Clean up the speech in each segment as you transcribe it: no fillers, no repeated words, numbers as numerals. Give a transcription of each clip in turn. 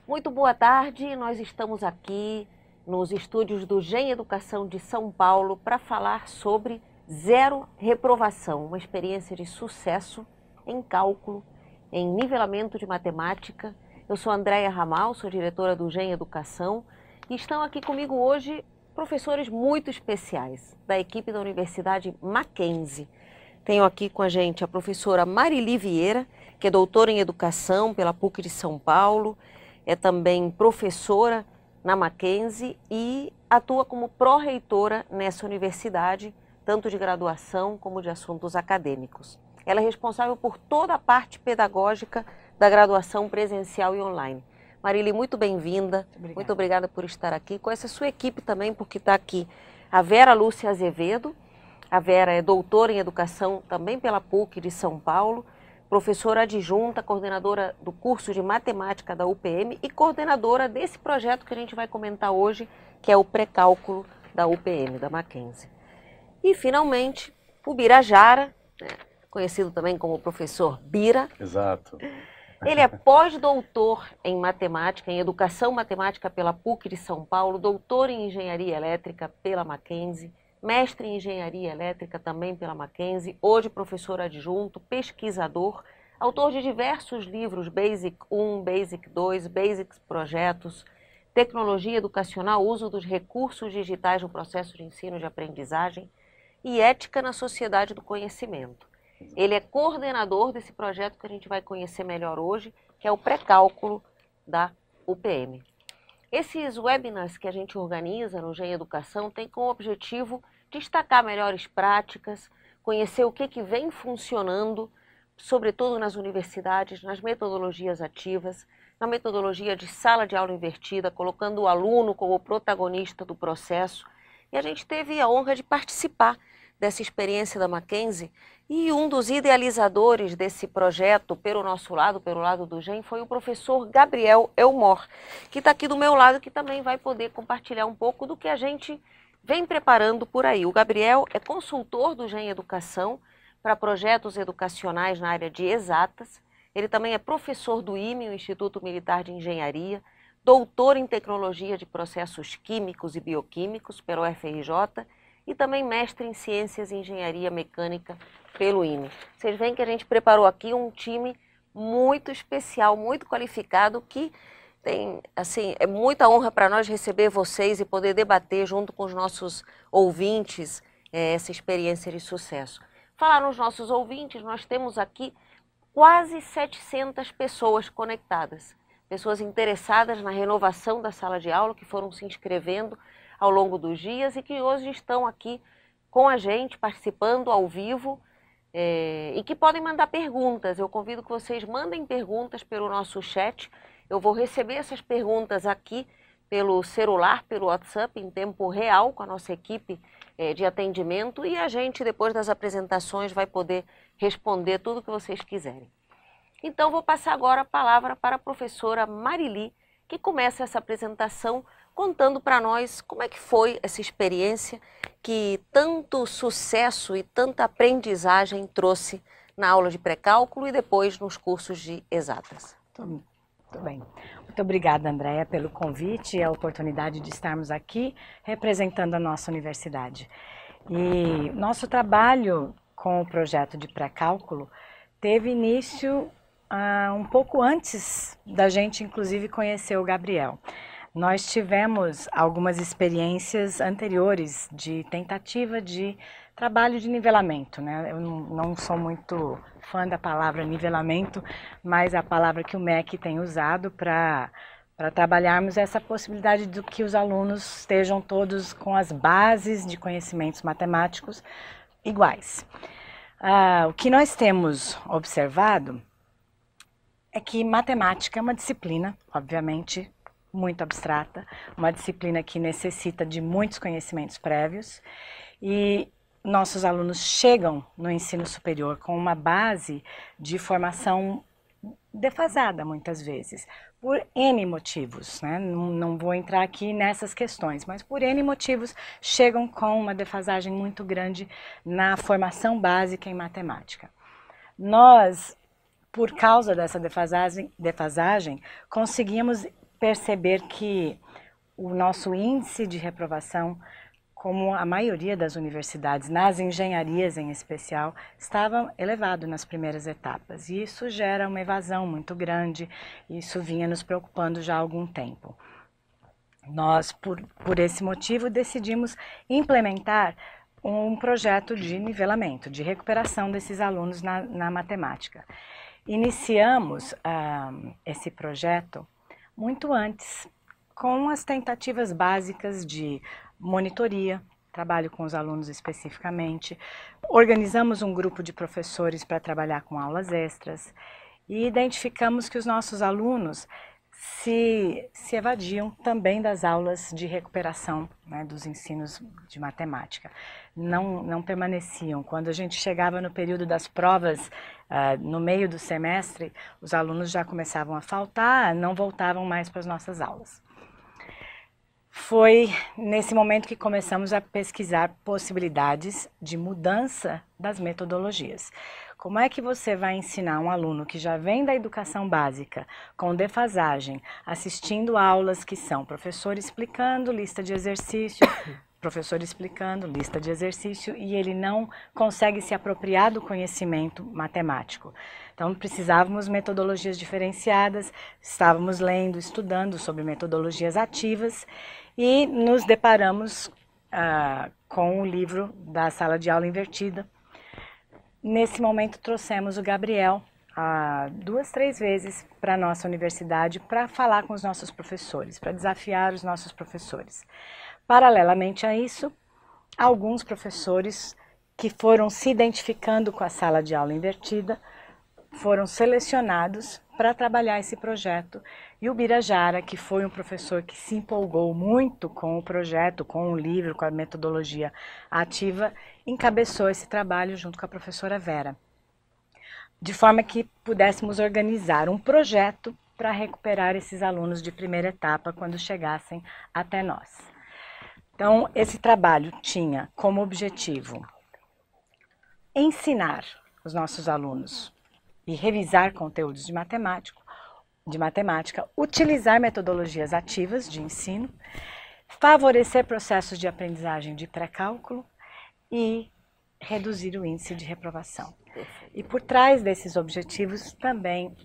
Muito boa tarde, nós estamos aqui nos estúdios do GEM Educação de São Paulo para falar sobre zero reprovação, uma experiência de sucesso em cálculo, em nivelamento de matemática. Eu sou Andréia Ramal, sou diretora do GEM Educação e estão aqui comigo hoje professores muito especiais da equipe da Universidade Mackenzie. Tenho aqui com a gente a professora Marili Vieira, que é doutora em Educação pela PUC de São Paulo, é também professora na Mackenzie e atua como pró-reitora nessa universidade, tanto de graduação como de assuntos acadêmicos. Ela é responsável por toda a parte pedagógica da graduação presencial e online. Marili, muito bem-vinda, muito obrigada por estar aqui, com essa sua equipe também, porque está aqui a Vera Lúcia Azevedo. A Vera é doutora em Educação também pela PUC de São Paulo, professora adjunta, coordenadora do curso de Matemática da UPM e coordenadora desse projeto que a gente vai comentar hoje, que é o pré-cálculo da UPM, da Mackenzie. E, finalmente, o Birajara, conhecido também como professor Bira. Exato. Ele é pós-doutor em Matemática, em Educação Matemática pela PUC de São Paulo, doutor em Engenharia Elétrica pela Mackenzie, mestre em Engenharia Elétrica também pela Mackenzie, hoje professor adjunto, pesquisador, autor de diversos livros, Basic 1, Basic 2, Basics Projetos, Tecnologia Educacional, Uso dos Recursos Digitais no Processo de Ensino e de Aprendizagem e Ética na Sociedade do Conhecimento. Ele é coordenador desse projeto que a gente vai conhecer melhor hoje, que é o pré-cálculo da UPM. Esses webinars que a gente organiza no GEM Educação têm como objetivo destacar melhores práticas, conhecer o que vem funcionando, sobretudo nas universidades, nas metodologias ativas, na metodologia de sala de aula invertida, colocando o aluno como protagonista do processo. E a gente teve a honra de participar dessa experiência da Mackenzie e um dos idealizadores desse projeto pelo nosso lado, pelo lado do GEM, foi o professor Gabriel Elmore, que está aqui do meu lado, que também vai poder compartilhar um pouco do que a gente vem preparando por aí. O Gabriel é consultor do GEM Educação para projetos educacionais na área de exatas, ele também é professor do IME, o Instituto Militar de Engenharia, doutor em Tecnologia de Processos Químicos e Bioquímicos pela UFRJ, e também mestre em Ciências e Engenharia Mecânica pelo IME. Vocês veem que a gente preparou aqui um time muito especial, muito qualificado, que tem, assim, é muita honra para nós receber vocês e poder debater junto com os nossos ouvintes essa experiência de sucesso. Falar nos nossos ouvintes, nós temos aqui quase 700 pessoas conectadas, pessoas interessadas na renovação da sala de aula, que foram se inscrevendo ao longo dos dias e que hoje estão aqui com a gente, participando ao vivo e que podem mandar perguntas. Eu convido que vocês mandem perguntas pelo nosso chat. Eu vou receber essas perguntas aqui pelo celular, pelo WhatsApp, em tempo real, com a nossa equipe de atendimento e a gente, depois das apresentações, vai poder responder tudo que vocês quiserem. Então, vou passar agora a palavra para a professora Marili, que começa essa apresentação contando para nós como é que foi essa experiência que tanto sucesso e tanta aprendizagem trouxe na aula de pré-cálculo e depois nos cursos de exatas. Muito bem. Muito obrigada, Andréia, pelo convite e a oportunidade de estarmos aqui representando a nossa universidade. E nosso trabalho com o projeto de pré-cálculo teve início um pouco antes da gente, inclusive, conhecer o Gabriel. Nós tivemos algumas experiências anteriores de tentativa de trabalho de nivelamento, né? Eu não sou muito fã da palavra nivelamento, mas a palavra que o MEC tem usado para trabalharmos essa possibilidade de que os alunos estejam todos com as bases de conhecimentos matemáticos iguais. O que nós temos observado é que matemática é uma disciplina, obviamente, muito abstrata, uma disciplina que necessita de muitos conhecimentos prévios e nossos alunos chegam no ensino superior com uma base de formação defasada muitas vezes, por N motivos, né? Não vou entrar aqui nessas questões, mas por N motivos chegam com uma defasagem muito grande na formação básica em matemática. Nós, por causa dessa defasagem conseguimos perceber que o nosso índice de reprovação, como a maioria das universidades, nas engenharias em especial, estava elevado nas primeiras etapas. E isso gera uma evasão muito grande, isso vinha nos preocupando já há algum tempo. Nós, por esse motivo, decidimos implementar um projeto de nivelamento, de recuperação desses alunos na matemática. Iniciamos esse projeto muito antes, com as tentativas básicas de monitoria, trabalho com os alunos especificamente, organizamos um grupo de professores para trabalhar com aulas extras e identificamos que os nossos alunos se evadiam também das aulas de recuperação, né, dos ensinos de matemática. Não permaneciam. Quando a gente chegava no período das provas, no meio do semestre, os alunos já começavam a faltar, não voltavam mais para as nossas aulas. Foi nesse momento que começamos a pesquisar possibilidades de mudança das metodologias. Como é que você vai ensinar um aluno que já vem da educação básica, com defasagem, assistindo aulas que são professor explicando, lista de exercício, professor explicando, lista de exercício, e ele não consegue se apropriar do conhecimento matemático? Então, precisávamos metodologias diferenciadas, estávamos lendo, estudando sobre metodologias ativas e nos deparamos com o livro da Sala de Aula Invertida. Nesse momento, trouxemos o Gabriel 2, 3 vezes para a nossa universidade para falar com os nossos professores, para desafiar os nossos professores. Paralelamente a isso, alguns professores que foram se identificando com a Sala de Aula Invertida foram selecionados para trabalhar esse projeto. E o Birajara, que foi um professor que se empolgou muito com o projeto, com o livro, com a metodologia ativa, encabeçou esse trabalho junto com a professora Vera, de forma que pudéssemos organizar um projeto para recuperar esses alunos de primeira etapa quando chegassem até nós. Então, esse trabalho tinha como objetivo ensinar os nossos alunos e revisar conteúdos de matemática, utilizar metodologias ativas de ensino, favorecer processos de aprendizagem de pré-cálculo e reduzir o índice de reprovação. E por trás desses objetivos também,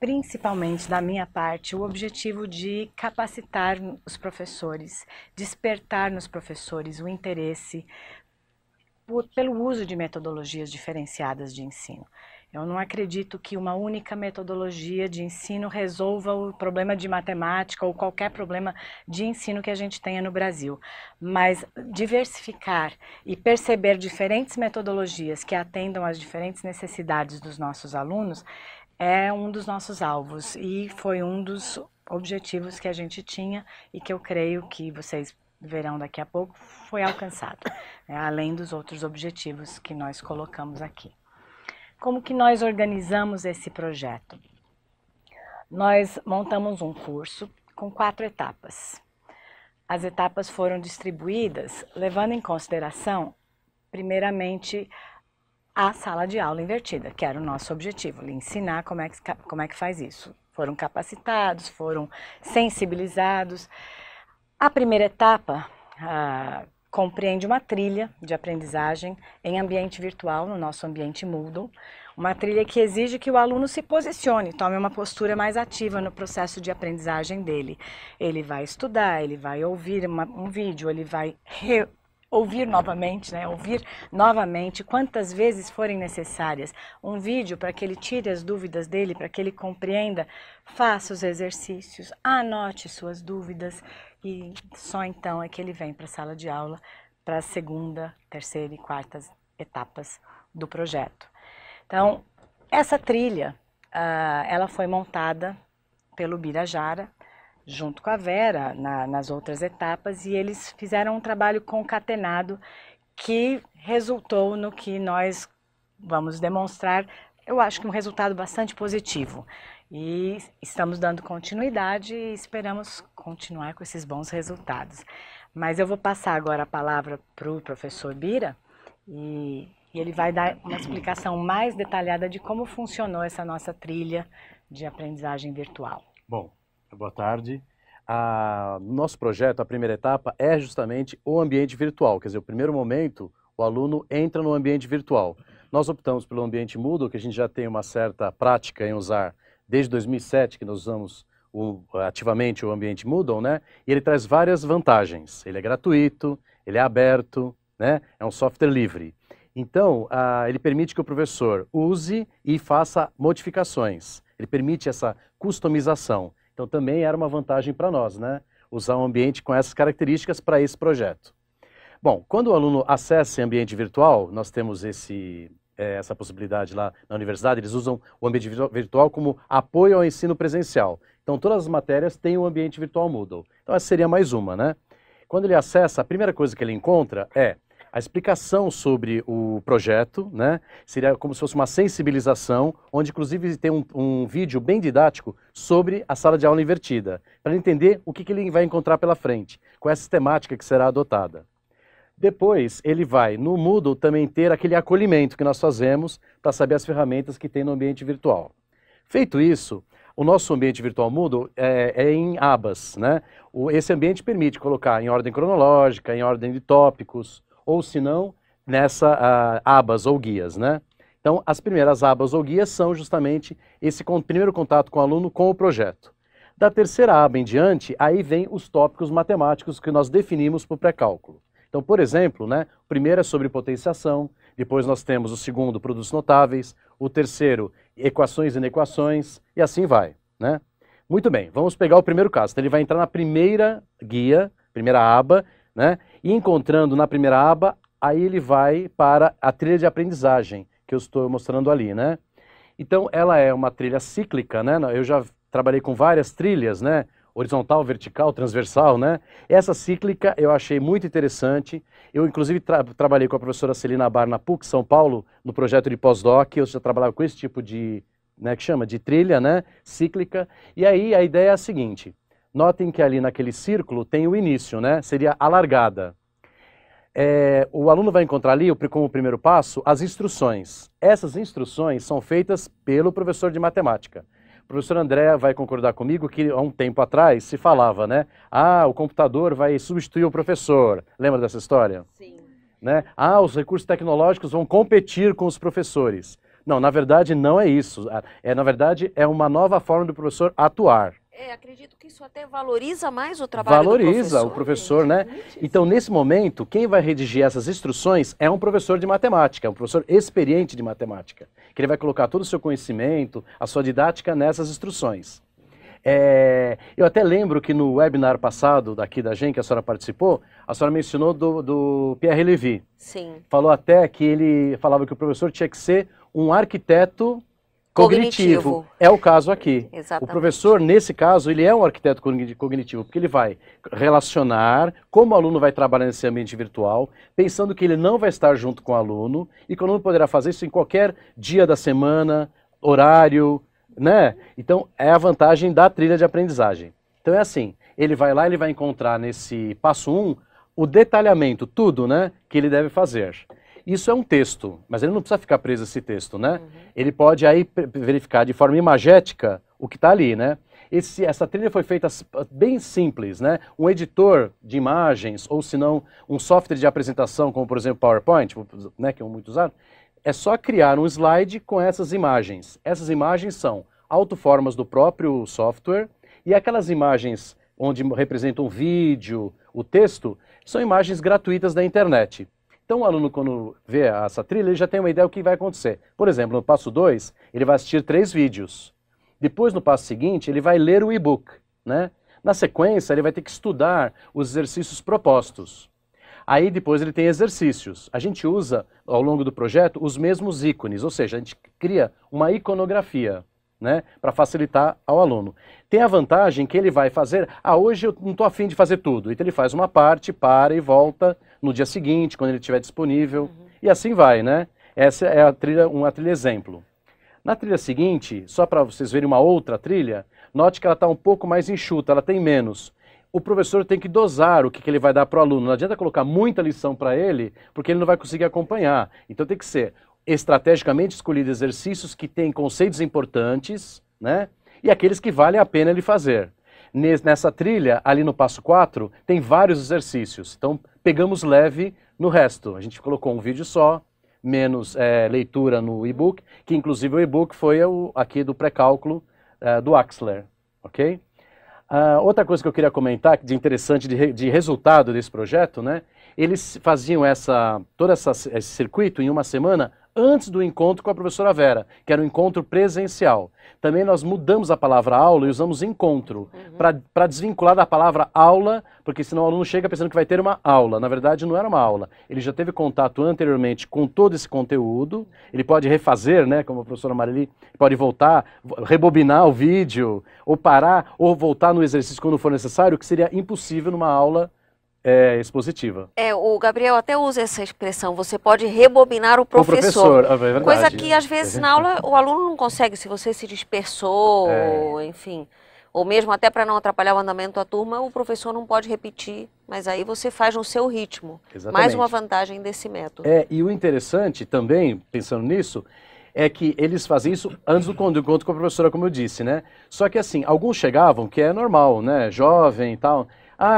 principalmente da minha parte, o objetivo de capacitar os professores, despertar nos professores o interesse pelo uso de metodologias diferenciadas de ensino. Eu não acredito que uma única metodologia de ensino resolva o problema de matemática ou qualquer problema de ensino que a gente tenha no Brasil, mas diversificar e perceber diferentes metodologias que atendam às diferentes necessidades dos nossos alunos é um dos nossos alvos e foi um dos objetivos que a gente tinha e que eu creio que vocês verão daqui a pouco foi alcançado, né, além dos outros objetivos que nós colocamos aqui. Como que nós organizamos esse projeto? Nós montamos um curso com 4 etapas. As etapas foram distribuídas levando em consideração, primeiramente, a sala de aula invertida, que era o nosso objetivo, lhe ensinar como é que faz isso. Foram capacitados, foram sensibilizados. A primeira etapa compreende uma trilha de aprendizagem em ambiente virtual, no nosso ambiente Moodle, uma trilha que exige que o aluno se posicione, tome uma postura mais ativa no processo de aprendizagem dele. Ele vai estudar, ele vai ouvir um vídeo, ele vai ouvir novamente, né? Ouvir novamente quantas vezes forem necessárias um vídeo para que ele tire as dúvidas dele, para que ele compreenda, faça os exercícios, anote suas dúvidas e só então é que ele vem para a sala de aula para a segunda, terceira e quarta etapas do projeto. Então, essa trilha, ela foi montada pelo Birajara, junto com a Vera, nas outras etapas, e eles fizeram um trabalho concatenado que resultou no que nós vamos demonstrar, eu acho que um resultado bastante positivo. E estamos dando continuidade e esperamos continuar com esses bons resultados. Mas eu vou passar agora a palavra para o professor Bira e ele vai dar uma explicação mais detalhada de como funcionou essa nossa trilha de aprendizagem virtual. Bom, Boa tarde. Nosso projeto, a primeira etapa, é justamente o ambiente virtual. Quer dizer, o primeiro momento, o aluno entra no ambiente virtual. Nós optamos pelo ambiente Moodle, que a gente já tem uma certa prática em usar desde 2007, que nós usamos ativamente o ambiente Moodle, né? E ele traz várias vantagens. Ele é gratuito, ele é aberto, né? É um software livre. Então, ele permite que o professor use e faça modificações. Ele permite essa customização. Então também era uma vantagem para nós, né? Usar um ambiente com essas características para esse projeto. Bom, quando o aluno acessa ambiente virtual, nós temos essa possibilidade lá na universidade, eles usam o ambiente virtual como apoio ao ensino presencial. Então todas as matérias têm o ambiente virtual Moodle. Então essa seria mais uma, né? Quando ele acessa, a primeira coisa que ele encontra é a explicação sobre o projeto, né? Seria como se fosse uma sensibilização, onde inclusive tem um vídeo bem didático sobre a sala de aula invertida, para ele entender o que ele vai encontrar pela frente, com essa temática que será adotada. Depois, ele vai, no Moodle, também ter aquele acolhimento que nós fazemos para saber as ferramentas que tem no ambiente virtual. Feito isso, o nosso ambiente virtual Moodle é em abas, né? Esse ambiente permite colocar em ordem cronológica, em ordem de tópicos, ou se não, nessa abas ou guias, né? Então, as primeiras abas ou guias são justamente esse primeiro contato com o aluno com o projeto. Da terceira aba em diante, aí vem os tópicos matemáticos que nós definimos para o pré-cálculo. Então, por exemplo, né, o primeiro é sobre potenciação, depois nós temos o segundo, produtos notáveis, o terceiro, equações e inequações, e assim vai, né? Muito bem, vamos pegar o primeiro caso. Então, ele vai entrar na primeira guia, primeira aba, né? E encontrando na primeira aba, aí ele vai para a trilha de aprendizagem, que eu estou mostrando ali, né? Então, ela é uma trilha cíclica, né? Eu já trabalhei com várias trilhas, né? Horizontal, vertical, transversal, né? Essa cíclica eu achei muito interessante. Eu, inclusive, trabalhei com a professora Celina Bar na PUC São Paulo, no projeto de pós-doc. Eu já trabalhava com esse tipo de, né, que chama de trilha, né? Cíclica. E aí a ideia é a seguinte. Notem que ali naquele círculo tem o início, né? Seria a largada. O aluno vai encontrar ali, como primeiro passo, as instruções. Essas instruções são feitas pelo professor de matemática. O professor André vai concordar comigo que há um tempo atrás se falava, né? O computador vai substituir o professor. Lembra dessa história? Sim. Né? Os recursos tecnológicos vão competir com os professores. Não, na verdade não é isso. Na verdade, é uma nova forma do professor atuar. Acredito que isso até valoriza mais o trabalho do professor. Valoriza o professor, né? Então, nesse momento, quem vai redigir essas instruções é um professor de matemática, um professor experiente de matemática, que ele vai colocar todo o seu conhecimento, a sua didática nessas instruções. Eu até lembro que no webinar passado daqui da GEM, que a senhora participou, a senhora mencionou do Pierre Levy. Sim. Falou até que ele falava que o professor tinha que ser um arquiteto cognitivo. É o caso aqui. Exatamente. O professor, nesse caso, ele é um arquiteto cognitivo, porque ele vai relacionar como o aluno vai trabalhar nesse ambiente virtual, pensando que ele não vai estar junto com o aluno, e que o aluno poderá fazer isso em qualquer dia da semana, horário, né? Então, é a vantagem da trilha de aprendizagem. Então é assim, ele vai lá, ele vai encontrar nesse passo 1, o detalhamento, tudo, né, que ele deve fazer. Isso é um texto, mas ele não precisa ficar preso a esse texto, né? Ele pode aí verificar de forma imagética o que está ali, né? Essa trilha foi feita bem simples, né? Um editor de imagens, ou se não, um software de apresentação, como por exemplo PowerPoint, né, que é muito usado, é só criar um slide com essas imagens. Essas imagens são autoformas do próprio software, e aquelas imagens onde representam o vídeo, o texto, são imagens gratuitas da internet. Então o aluno, quando vê essa trilha, ele já tem uma ideia do que vai acontecer. Por exemplo, no passo 2, ele vai assistir 3 vídeos. Depois, no passo seguinte, ele vai ler o e-book, né? Na sequência, ele vai ter que estudar os exercícios propostos. Aí depois ele tem exercícios. A gente usa, ao longo do projeto, os mesmos ícones, ou seja, a gente cria uma iconografia, né, para facilitar ao aluno. Tem a vantagem que ele vai fazer, hoje eu não estou afim de fazer tudo, então ele faz uma parte, para e volta no dia seguinte, quando ele estiver disponível, e assim vai, né? Essa é uma trilha exemplo. Na trilha seguinte, só para vocês verem uma outra trilha, note que ela está um pouco mais enxuta, ela tem menos. O professor tem que dosar o que ele vai dar para o aluno, não adianta colocar muita lição para ele, porque ele não vai conseguir acompanhar. Então tem que ser estrategicamente escolhido exercícios que têm conceitos importantes, né? E aqueles que valem a pena ele fazer. nessa trilha, ali no passo 4, tem vários exercícios. Então, pegamos leve no resto. A gente colocou um vídeo só, menos leitura no e-book, que inclusive o e-book foi aqui do pré-cálculo do Axler, ok? Outra coisa que eu queria comentar, de interessante de resultado desse projeto, né? Eles faziam todo esse circuito em uma semana antes do encontro com a professora Vera, que era um encontro presencial. Também nós mudamos a palavra aula e usamos encontro, para desvincular da palavra aula, porque senão o aluno chega pensando que vai ter uma aula. Na verdade, não era uma aula. Ele já teve contato anteriormente com todo esse conteúdo, ele pode refazer, né, como a professora Marili, pode voltar, rebobinar o vídeo, ou parar, ou voltar no exercício quando for necessário, que seria impossível numa aula expositiva. O Gabriel até usa essa expressão, você pode rebobinar o professor. É verdade. Coisa que às vezes na aula o aluno não consegue, se você se dispersou, enfim, ou mesmo até para não atrapalhar o andamento da turma, o professor não pode repetir, mas aí você faz no seu ritmo. Exatamente. Mais uma vantagem desse método. E o interessante também, pensando nisso, é que eles fazem isso antes do encontro com a professora, como eu disse, né? Só que assim, alguns chegavam, que é normal, né? Jovem e tal.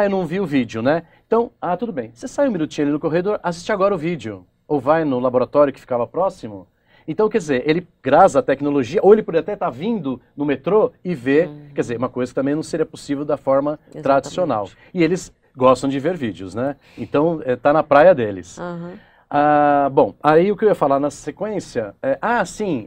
Eu não vi o vídeo, né? Então, tudo bem. Você sai um minutinho ali no corredor, assiste agora o vídeo. Ou vai no laboratório que ficava próximo. Então, quer dizer, ele, graças à tecnologia, ou ele poderia até estar vindo no metrô e ver, quer dizer, uma coisa que também não seria possível da forma tradicional. E eles gostam de ver vídeos, né? Então, tá na praia deles. Bom, aí o que eu ia falar na sequência,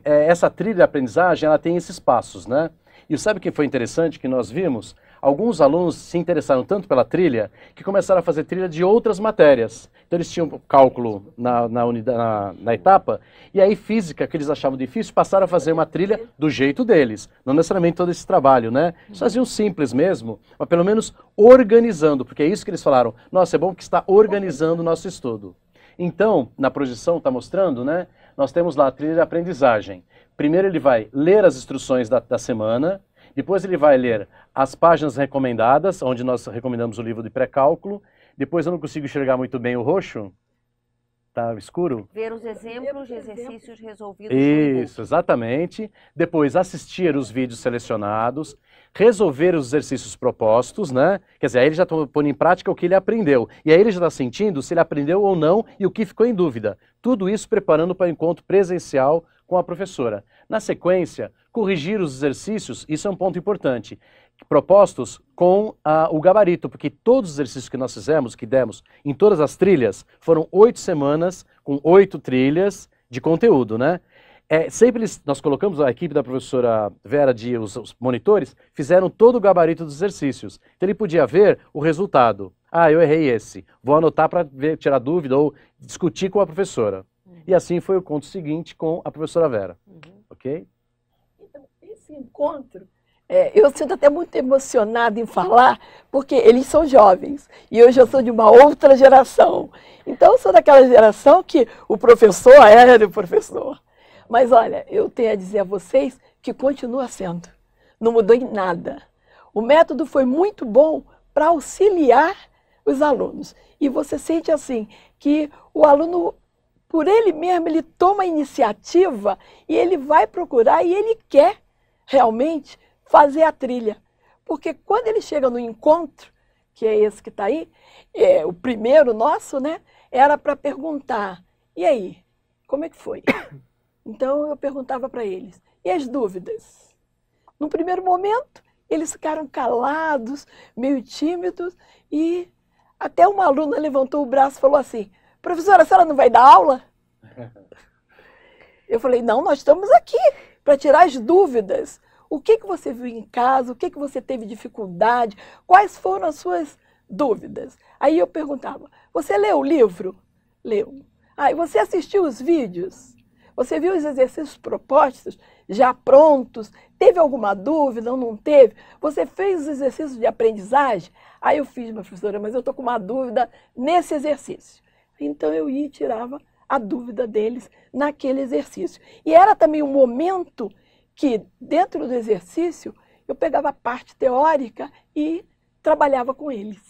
essa trilha de aprendizagem, ela tem esses passos, né? E sabe o que foi interessante que nós vimos? Alguns alunos se interessaram tanto pela trilha que começaram a fazer trilha de outras matérias. Então eles tinham cálculo na etapa, e aí física, que eles achavam difícil, passaram a fazer uma trilha do jeito deles. Não necessariamente todo esse trabalho, né? Eles faziam simples mesmo, mas pelo menos organizando, porque é isso que eles falaram. Nossa, é bom que está organizando o nosso estudo. Então, na projeção está mostrando, né? Nós temos lá a trilha de aprendizagem. Primeiro ele vai ler as instruções da semana, depois ele vai ler as páginas recomendadas, onde nós recomendamos o livro de pré-cálculo. Depois eu não consigo enxergar muito bem o roxo. Tá escuro? Ver os exemplos de exercícios resolvidos. Isso, exatamente. Depois assistir os vídeos selecionados, resolver os exercícios propostos, né? Quer dizer, aí ele já está pondo em prática o que ele aprendeu. E aí ele já está sentindo se ele aprendeu ou não e o que ficou em dúvida. Tudo isso preparando para o encontro presencial com a professora. Na sequência, corrigir os exercícios, isso é um ponto importante, propostos com o gabarito, porque todos os exercícios que nós fizemos, que demos em todas as trilhas, foram 8 semanas com 8 trilhas de conteúdo, né? Sempre nós colocamos, a equipe da professora Vera, os monitores, fizeram todo o gabarito dos exercícios. Então ele podia ver o resultado. Eu errei esse. Vou anotar para tirar dúvida ou discutir com a professora. E assim foi o conto seguinte com a professora Vera. Ok? Então, esse encontro, eu sinto até muito emocionada em falar, porque eles são jovens, e hoje eu sou de uma outra geração. Então, eu sou daquela geração que o professor era o professor. Mas, olha, eu tenho a dizer a vocês que continua sendo. Não mudou em nada. O método foi muito bom para auxiliar os alunos. E você sente assim, que o aluno, por ele mesmo, ele toma a iniciativa e ele vai procurar e ele quer realmente fazer a trilha. Porque quando ele chega no encontro, que é esse que está aí, o primeiro nosso, né, era para perguntar, e aí, como é que foi? Então eu perguntava para eles, e as dúvidas? No primeiro momento, eles ficaram calados, meio tímidos, e até uma aluna levantou o braço e falou assim, professora, a senhora não vai dar aula? Eu falei, não, nós estamos aqui para tirar as dúvidas. O que você viu em casa, o que você teve dificuldade, quais foram as suas dúvidas? Aí eu perguntava, você leu o livro? Leu. E você assistiu os vídeos? Você viu os exercícios propostos, já prontos? Teve alguma dúvida ou não teve? Você fez os exercícios de aprendizagem? Aí eu fiz, minha professora, mas eu estou com uma dúvida nesse exercício. Então eu ia e tirava a dúvida deles naquele exercício. E era também um momento que, dentro do exercício, eu pegava a parte teórica e trabalhava com eles.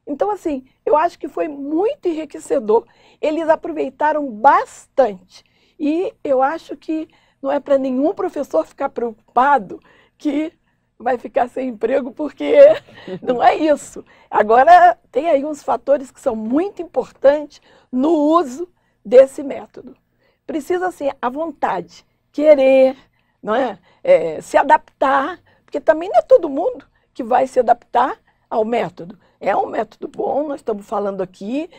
Então, assim, eu acho que foi muito enriquecedor. Eles aproveitaram bastante. E eu acho que não é para nenhum professor ficar preocupado que vai ficar sem emprego, porque não é isso. Agora, tem aí uns fatores que são muito importantes no uso desse método. Precisa, assim, a vontade, querer, não é? Se adaptar, porque também não é todo mundo que vai se adaptar ao método. É um método bom, nós estamos falando aqui,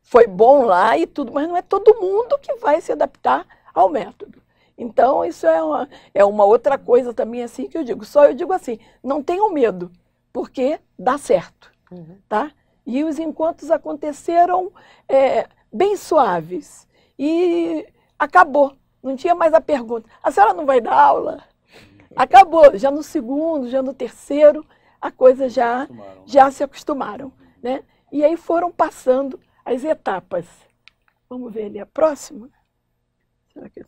foi bom lá e tudo, mas não é todo mundo que vai se adaptar ao método. Então, isso é uma outra coisa também assim que eu digo. Só eu digo assim, não tenham medo, porque dá certo, tá? E os encontros aconteceram bem suaves. E acabou, não tinha mais a pergunta. A senhora não vai dar aula? Acabou, já no segundo, já no terceiro, a coisa já se acostumaram, né? E aí foram passando as etapas. Vamos ver ali a próxima? Será que...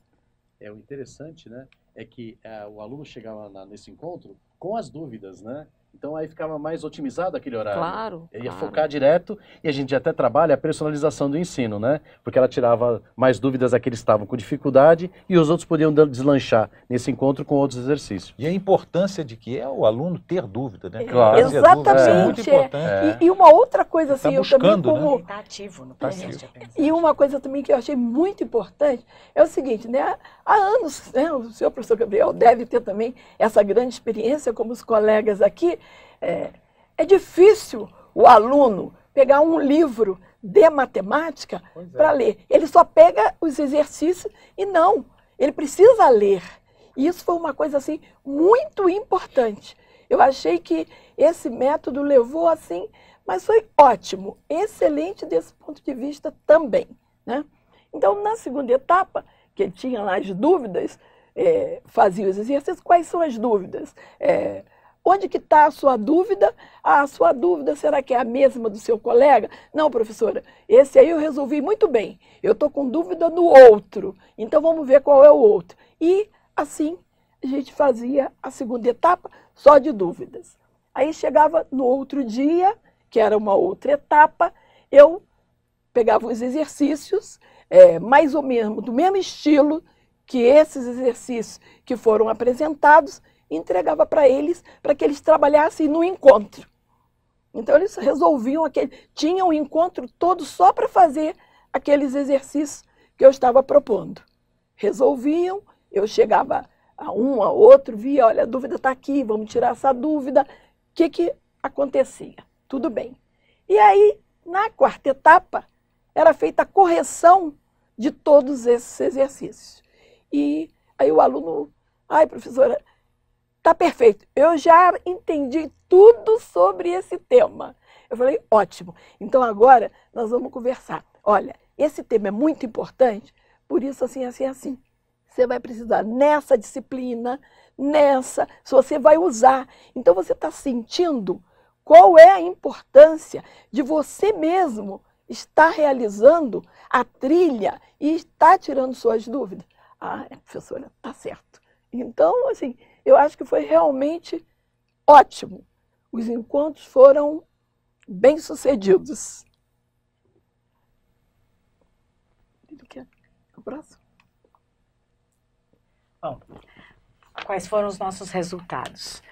O interessante, né, é que o aluno chegava nesse encontro com as dúvidas, né? Então aí ficava mais otimizado aquele horário. Claro. Ele ia focar direto e a gente até trabalha a personalização do ensino, né? Porque ela tirava mais dúvidas daqueles que estavam com dificuldade e os outros podiam deslanchar nesse encontro com outros exercícios. E a importância de que é o aluno ter dúvida, né? Claro. Exatamente. Isso é muito importante. E uma outra coisa assim, Tá buscando, eu também como... Ele está ativo no processo de aprendizagem. E uma coisa também que eu achei muito importante é o seguinte, né? Há anos, né, o senhor professor Gabriel deve ter também essa grande experiência, como os colegas aqui. É difícil o aluno pegar um livro de matemática para ler. Ele só pega os exercícios e não, ele precisa ler. E isso foi uma coisa assim muito importante. Eu achei que esse método levou assim, mas foi ótimo, excelente desse ponto de vista também, né? Então, na segunda etapa, que tinha lá as dúvidas, fazia os exercícios. Quais são as dúvidas? Onde que está a sua dúvida? A sua dúvida, será que é a mesma do seu colega? Não, professora, esse aí eu resolvi muito bem. Eu estou com dúvida no outro, então vamos ver qual é o outro. E assim, a gente fazia a segunda etapa só de dúvidas. Aí chegava no outro dia, que era uma outra etapa, eu pegava os exercícios, mais ou menos do mesmo estilo que esses exercícios que foram apresentados, entregava para que eles trabalhassem no encontro. Então, eles resolviam tinham um encontro todo só para fazer aqueles exercícios que eu estava propondo. Resolviam, eu chegava a um, a outro, via, olha, a dúvida está aqui, vamos tirar essa dúvida. O que acontecia? Tudo bem. E aí, na quarta etapa, era feita a correção de todos esses exercícios. E aí o aluno, ai, professora, tá perfeito, eu já entendi tudo sobre esse tema. Eu falei, ótimo, então agora nós vamos conversar. Olha, esse tema é muito importante, por isso assim, assim, assim. Você vai precisar nessa disciplina, se você vai usar. Então você está sentindo qual é a importância de você mesmo estar realizando a trilha e estar tirando suas dúvidas. Ah, professora, tá certo. Então, assim, eu acho que foi realmente ótimo. Os encontros foram bem-sucedidos. O próximo. Bom, quais foram os nossos resultados?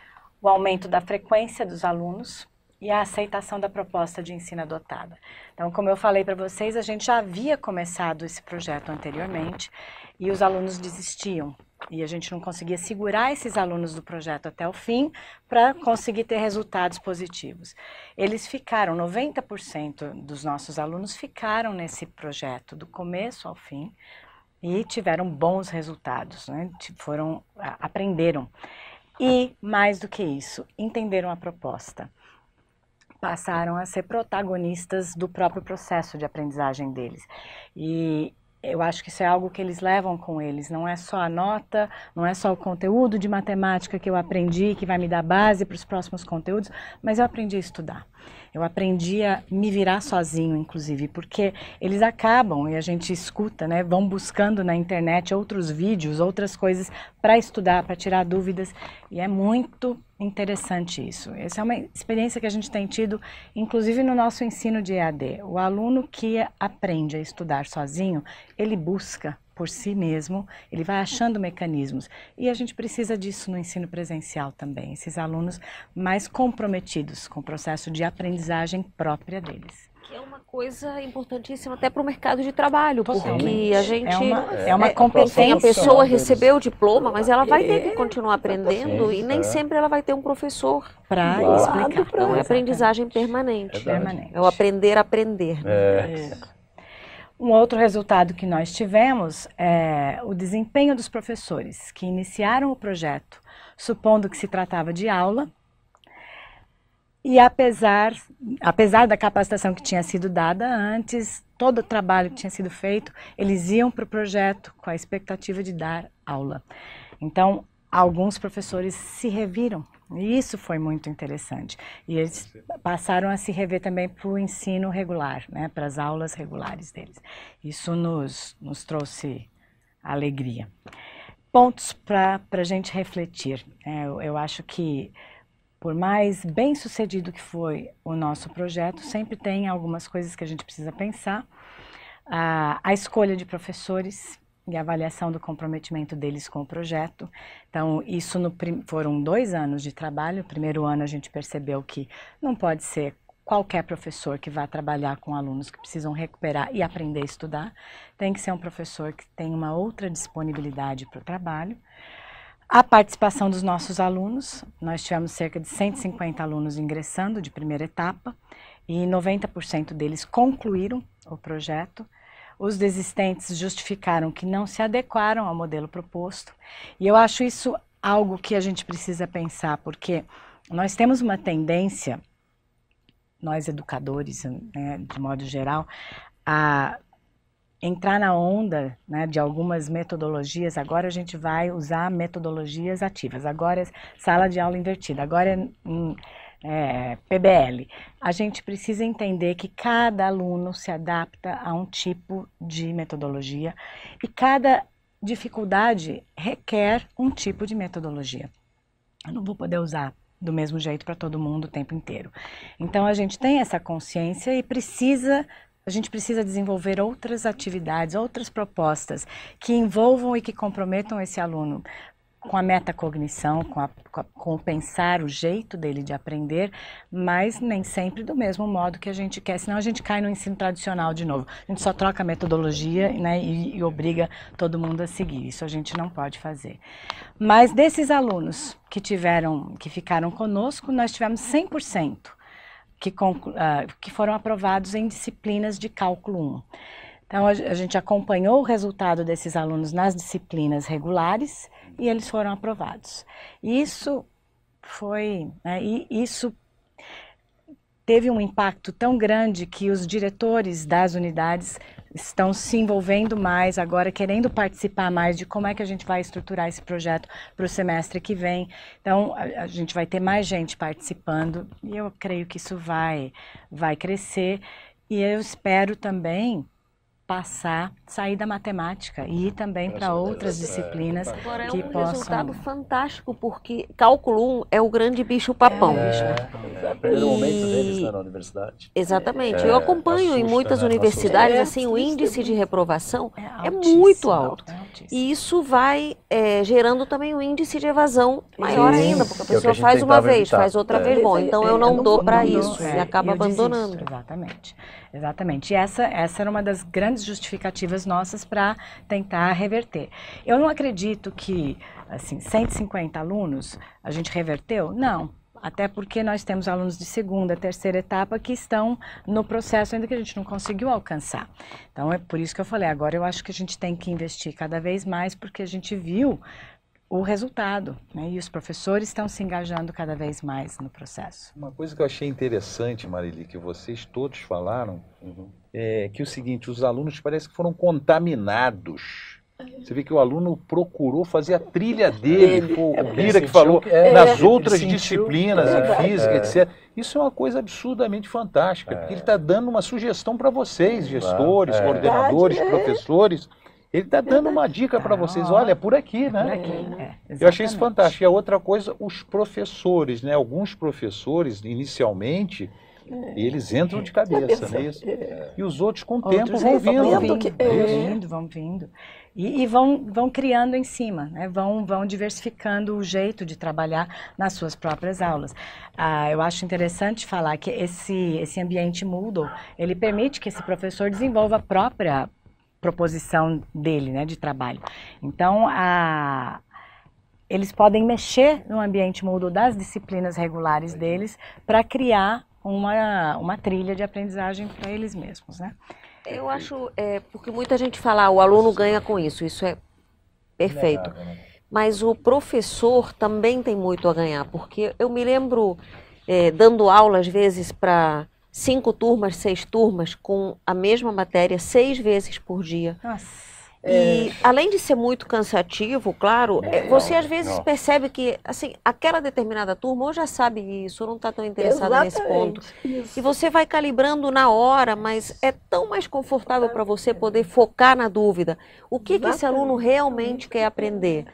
O aumento da frequência dos alunos e a aceitação da proposta de ensino adotada. Então, como eu falei para vocês, a gente já havia começado esse projeto anteriormente e os alunos desistiam. E a gente não conseguia segurar esses alunos do projeto até o fim para conseguir ter resultados positivos. Eles ficaram, 90% dos nossos alunos ficaram nesse projeto do começo ao fim e tiveram bons resultados, né? Aprenderam. E, mais do que isso, entenderam a proposta. Passaram a ser protagonistas do próprio processo de aprendizagem deles. E eu acho que isso é algo que eles levam com eles, não é só a nota, não é só o conteúdo de matemática que eu aprendi, que vai me dar base para os próximos conteúdos, mas eu aprendi a estudar. Eu aprendi a me virar sozinho, inclusive, porque eles acabam, e a gente escuta, né, vão buscando na internet outros vídeos, outras coisas para estudar, para tirar dúvidas, e é muito interessante isso. Essa é uma experiência que a gente tem tido, inclusive no nosso ensino de EAD. O aluno que aprende a estudar sozinho, ele busca por si mesmo, ele vai achando mecanismos. E a gente precisa disso no ensino presencial também, esses alunos mais comprometidos com o processo de aprendizagem própria deles. Que é uma coisa importantíssima até para o mercado de trabalho, porque a gente... É uma competência. A pessoa recebeu o diploma, mas ela vai ter que continuar aprendendo e nem sempre ela vai ter um professor para explicar. Então é aprendizagem permanente. É o aprender a aprender. Um outro resultado que nós tivemos é o desempenho dos professores que iniciaram o projeto, supondo que se tratava de aula, e apesar da capacitação que tinha sido dada antes, todo o trabalho que tinha sido feito, eles iam para o projeto com a expectativa de dar aula. Então, alguns professores se reviram, e isso foi muito interessante. E eles passaram a se rever também para o ensino regular, né, para as aulas regulares deles. Isso nos trouxe alegria. Pontos para a gente refletir. Eu acho que, por mais bem sucedido que foi o nosso projeto, sempre tem algumas coisas que a gente precisa pensar. A escolha de professores e a avaliação do comprometimento deles com o projeto. Então, isso foram 2 anos de trabalho. No primeiro ano a gente percebeu que não pode ser qualquer professor que vá trabalhar com alunos que precisam recuperar e aprender a estudar. Tem que ser um professor que tem uma outra disponibilidade para o trabalho. A participação dos nossos alunos, nós tivemos cerca de 150 alunos ingressando de primeira etapa e 90% deles concluíram o projeto. Os desistentes justificaram que não se adequaram ao modelo proposto. E eu acho isso algo que a gente precisa pensar, porque nós temos uma tendência, nós educadores, né, de modo geral, a entrar na onda, né, de algumas metodologias. Agora a gente vai usar metodologias ativas, agora é sala de aula invertida, agora é PBL. A gente precisa entender que cada aluno se adapta a um tipo de metodologia e cada dificuldade requer um tipo de metodologia. Eu não vou poder usar do mesmo jeito para todo mundo o tempo inteiro. Então a gente tem essa consciência e a gente precisa desenvolver outras atividades, outras propostas que envolvam e que comprometam esse aluno com a metacognição, com o pensar, o jeito dele de aprender, mas nem sempre do mesmo modo que a gente quer, senão a gente cai no ensino tradicional de novo. A gente só troca a metodologia, né, e obriga todo mundo a seguir. Isso a gente não pode fazer. Mas desses alunos que ficaram conosco, nós tivemos 100% que foram aprovados em disciplinas de cálculo 1. Então, a gente acompanhou o resultado desses alunos nas disciplinas regulares e eles foram aprovados. Isso teve um impacto tão grande que os diretores das unidades estão se envolvendo mais agora, querendo participar mais de como é que a gente vai estruturar esse projeto para o semestre que vem. Então, a gente vai ter mais gente participando e eu creio que isso vai crescer. E eu espero também sair da matemática e ir também para outras disciplinas. Agora que é um possam... resultado fantástico, porque cálculo 1 é o grande bicho-papão. É o primeiro momento deles, né, na universidade. Exatamente. Eu acompanho em muitas universidades, assim, o índice de reprovação é altíssimo, muito alto. altíssimo. E isso vai gerando também um índice de evasão maior ainda, porque a que é o que pessoa a gente faz uma tentava vez, evitar. faz outra vez, bom, então eu não dou para isso, e acaba eu desisto. abandonando. Exatamente. E essa era uma das grandes justificativas nossas para tentar reverter. Eu não acredito que, assim, 150 alunos a gente reverteu? Não. Até porque nós temos alunos de segunda, terceira etapa que estão no processo ainda que a gente não conseguiu alcançar. Então é por isso que eu falei, agora eu acho que a gente tem que investir cada vez mais, porque a gente viu o resultado, né? E os professores estão se engajando cada vez mais no processo. Uma coisa que eu achei interessante, Marili, que vocês todos falaram, é que o seguinte, os alunos parece que foram contaminados. Você vê que o aluno procurou fazer a trilha dele, o Bira que falou, nas outras disciplinas, em física, etc. Isso é uma coisa absurdamente fantástica, porque ele está dando uma sugestão para vocês, gestores, coordenadores, professores. Ele está dando uma dica para vocês, olha, é por aqui, né? Eu achei isso fantástico. E a outra coisa, os professores, né? Alguns professores, inicialmente, E eles entram de cabeça, não é isso? E os outros, com o tempo, Outros vão vindo. Vão vindo. E vão criando em cima, né? Vão diversificando o jeito de trabalhar nas suas próprias aulas. Eu acho interessante falar que esse ambiente Moodle, ele permite que esse professor desenvolva a própria proposição dele, né, de trabalho. Então, eles podem mexer no ambiente Moodle das disciplinas regulares deles para criar uma trilha de aprendizagem para eles mesmos, né? Eu acho, porque muita gente fala, o aluno ganha com isso é perfeito. Mas o professor também tem muito a ganhar, porque eu me lembro dando aula, às vezes, para 5 turmas, 6 turmas, com a mesma matéria, 6 vezes por dia. Nossa. E além de ser muito cansativo, claro, você às vezes percebe que, assim, aquela determinada turma ou já sabe isso, ou não está tão interessada nesse ponto. Isso. E você vai calibrando na hora, mas é tão mais confortável para você poder focar na dúvida. O que esse aluno realmente quer aprender?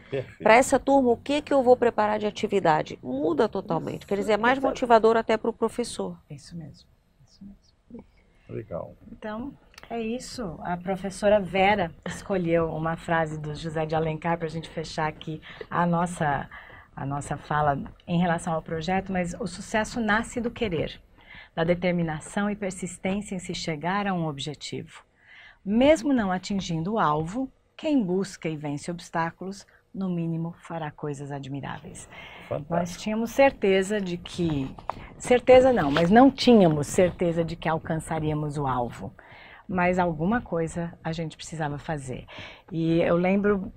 Para essa turma, o que eu vou preparar de atividade? Muda totalmente. Quer dizer, é mais motivador até para o professor. Isso mesmo. Legal. Então, é isso. A professora Vera escolheu uma frase do José de Alencar para a gente fechar aqui a nossa fala em relação ao projeto, mas o sucesso nasce do querer, da determinação e persistência em se chegar a um objetivo. Mesmo não atingindo o alvo, quem busca e vence obstáculos, no mínimo fará coisas admiráveis. Fantástico. Nós tínhamos certeza de que... Certeza não, mas não tínhamos certeza de que alcançaríamos o alvo. Mas alguma coisa a gente precisava fazer. E eu lembro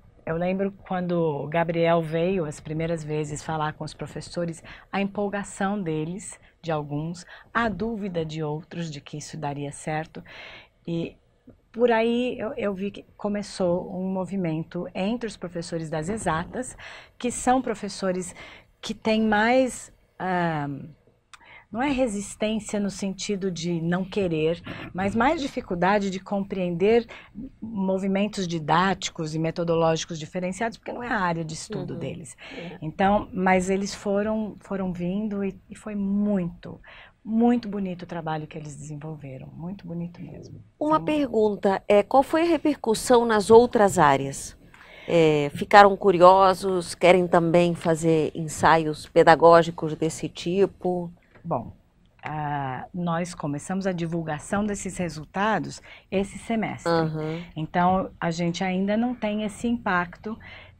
quando o Gabriel veio as primeiras vezes falar com os professores, a empolgação deles, de alguns, a dúvida de outros de que isso daria certo. E por aí eu vi que começou um movimento entre os professores das exatas, que são professores que têm mais... não é resistência no sentido de não querer, mas mais dificuldade de compreender movimentos didáticos e metodológicos diferenciados, porque não é a área de estudo deles. Então, mas eles foram vindo e foi muito bonito o trabalho que eles desenvolveram, muito bonito mesmo. Uma pergunta, qual foi a repercussão nas outras áreas? Ficaram curiosos, querem também fazer ensaios pedagógicos desse tipo? Bom, nós começamos a divulgação desses resultados esse semestre. Então, a gente ainda não tem esse impacto,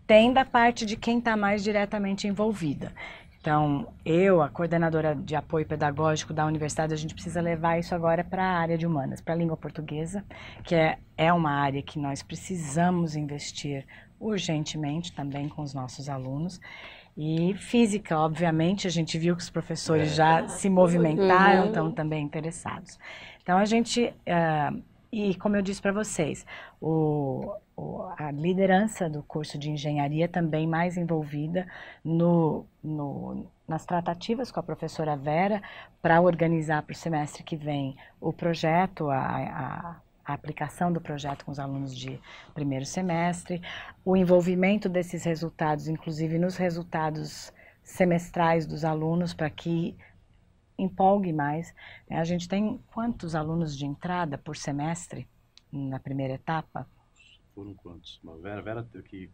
tem da parte de quem está mais diretamente envolvida. Então, a coordenadora de apoio pedagógico da universidade, a gente precisa levar isso agora para a área de humanas, para a língua portuguesa, que é uma área que nós precisamos investir urgentemente também com os nossos alunos. E física, obviamente, a gente viu que os professores já se movimentaram, estão também interessados. Então, a gente, e como eu disse para vocês, a liderança do curso de engenharia também mais envolvida nas tratativas com a professora Vera para organizar para o semestre que vem o projeto, a aplicação do projeto com os alunos de primeiro semestre, o envolvimento desses resultados, inclusive nos resultados semestrais dos alunos, para que empolgue mais. A gente tem quantos alunos de entrada por semestre na primeira etapa? Foram quantos? Vera aqui.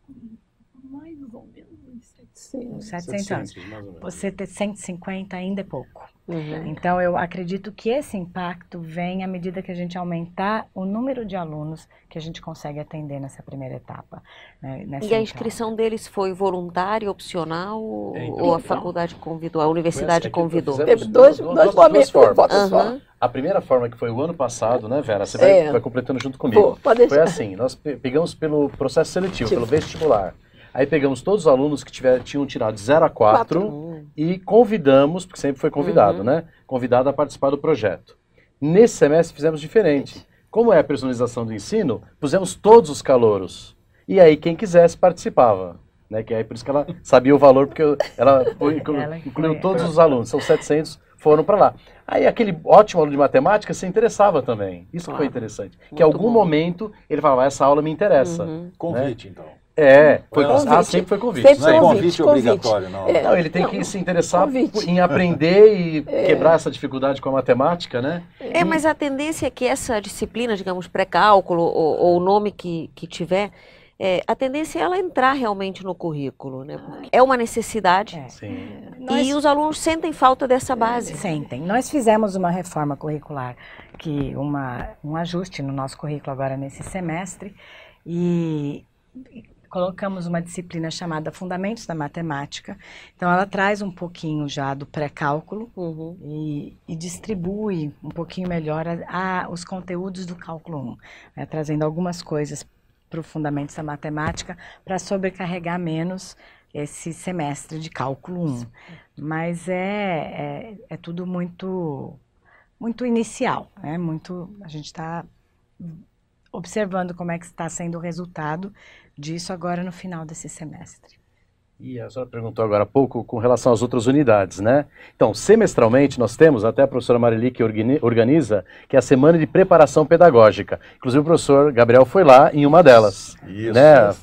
Mais ou menos uns 700. 700. Mais ou menos. Você ter 150 ainda é pouco. Então, eu acredito que esse impacto vem à medida que a gente aumentar o número de alunos que a gente consegue atender nessa primeira etapa. Né, e a inscrição deles foi voluntária, opcional, ou a faculdade convidou, a universidade convidou? Teve dois momentos. A primeira forma, que foi o ano passado, né, Vera? Você vai completando junto comigo. Foi assim, nós pegamos pelo processo seletivo, pelo vestibular. Aí pegamos todos os alunos que tinham tirado de 0 a 4 e convidamos, porque sempre foi convidado, né? Convidado a participar do projeto. Nesse semestre fizemos diferente. Como é a personalização do ensino, pusemos todos os calouros. E aí quem quisesse participava. Né? Que aí por isso que ela sabia o valor, porque ela incluiu todos os alunos, são 700, foram para lá. Aí aquele ótimo aluno de matemática se interessava também. Isso que foi interessante. Que em algum momento ele falava, essa aula me interessa. Convite, então. Sempre foi convite. Sempre Não é convite obrigatório, não. Não, ele tem que se interessar em aprender e quebrar essa dificuldade com a matemática, né? Mas a tendência é que essa disciplina, digamos, pré-cálculo ou o nome que tiver, a tendência é ela entrar realmente no currículo, né? Porque é uma necessidade Sim. e os alunos sentem falta dessa base. Sentem. Nós fizemos uma reforma curricular, um ajuste no nosso currículo agora nesse semestre e colocamos uma disciplina chamada Fundamentos da Matemática. Então, ela traz um pouquinho já do pré-cálculo e distribui um pouquinho melhor os conteúdos do cálculo 1, né, trazendo algumas coisas para o Fundamentos da Matemática para sobrecarregar menos esse semestre de cálculo 1. Mas é tudo muito inicial, né? A gente está observando como é que está sendo o resultado disso agora no final desse semestre. E a senhora perguntou agora há pouco com relação às outras unidades, né? Então, semestralmente nós temos, até a professora Marili que organiza, que é a Semana de Preparação Pedagógica. Inclusive o professor Gabriel foi lá em uma delas, né?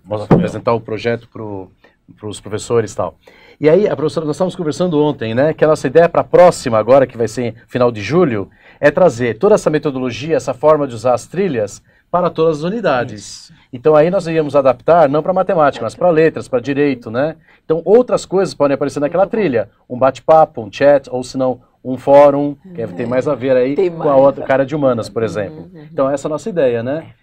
Vamos apresentar o projeto para os professores e tal. E aí, a professora, nós estávamos conversando ontem, né, que a nossa ideia para a próxima, agora, que vai ser final de julho, é trazer toda essa metodologia, essa forma de usar as trilhas para todas as unidades. Isso. Então aí nós íamos adaptar, não para matemática, mas para letras, para direito, né? Então outras coisas podem aparecer naquela trilha, um bate-papo, um chat, ou se não, um fórum, que tem mais a ver aí com a outra cara de humanas, por exemplo. Então essa é a nossa ideia, né?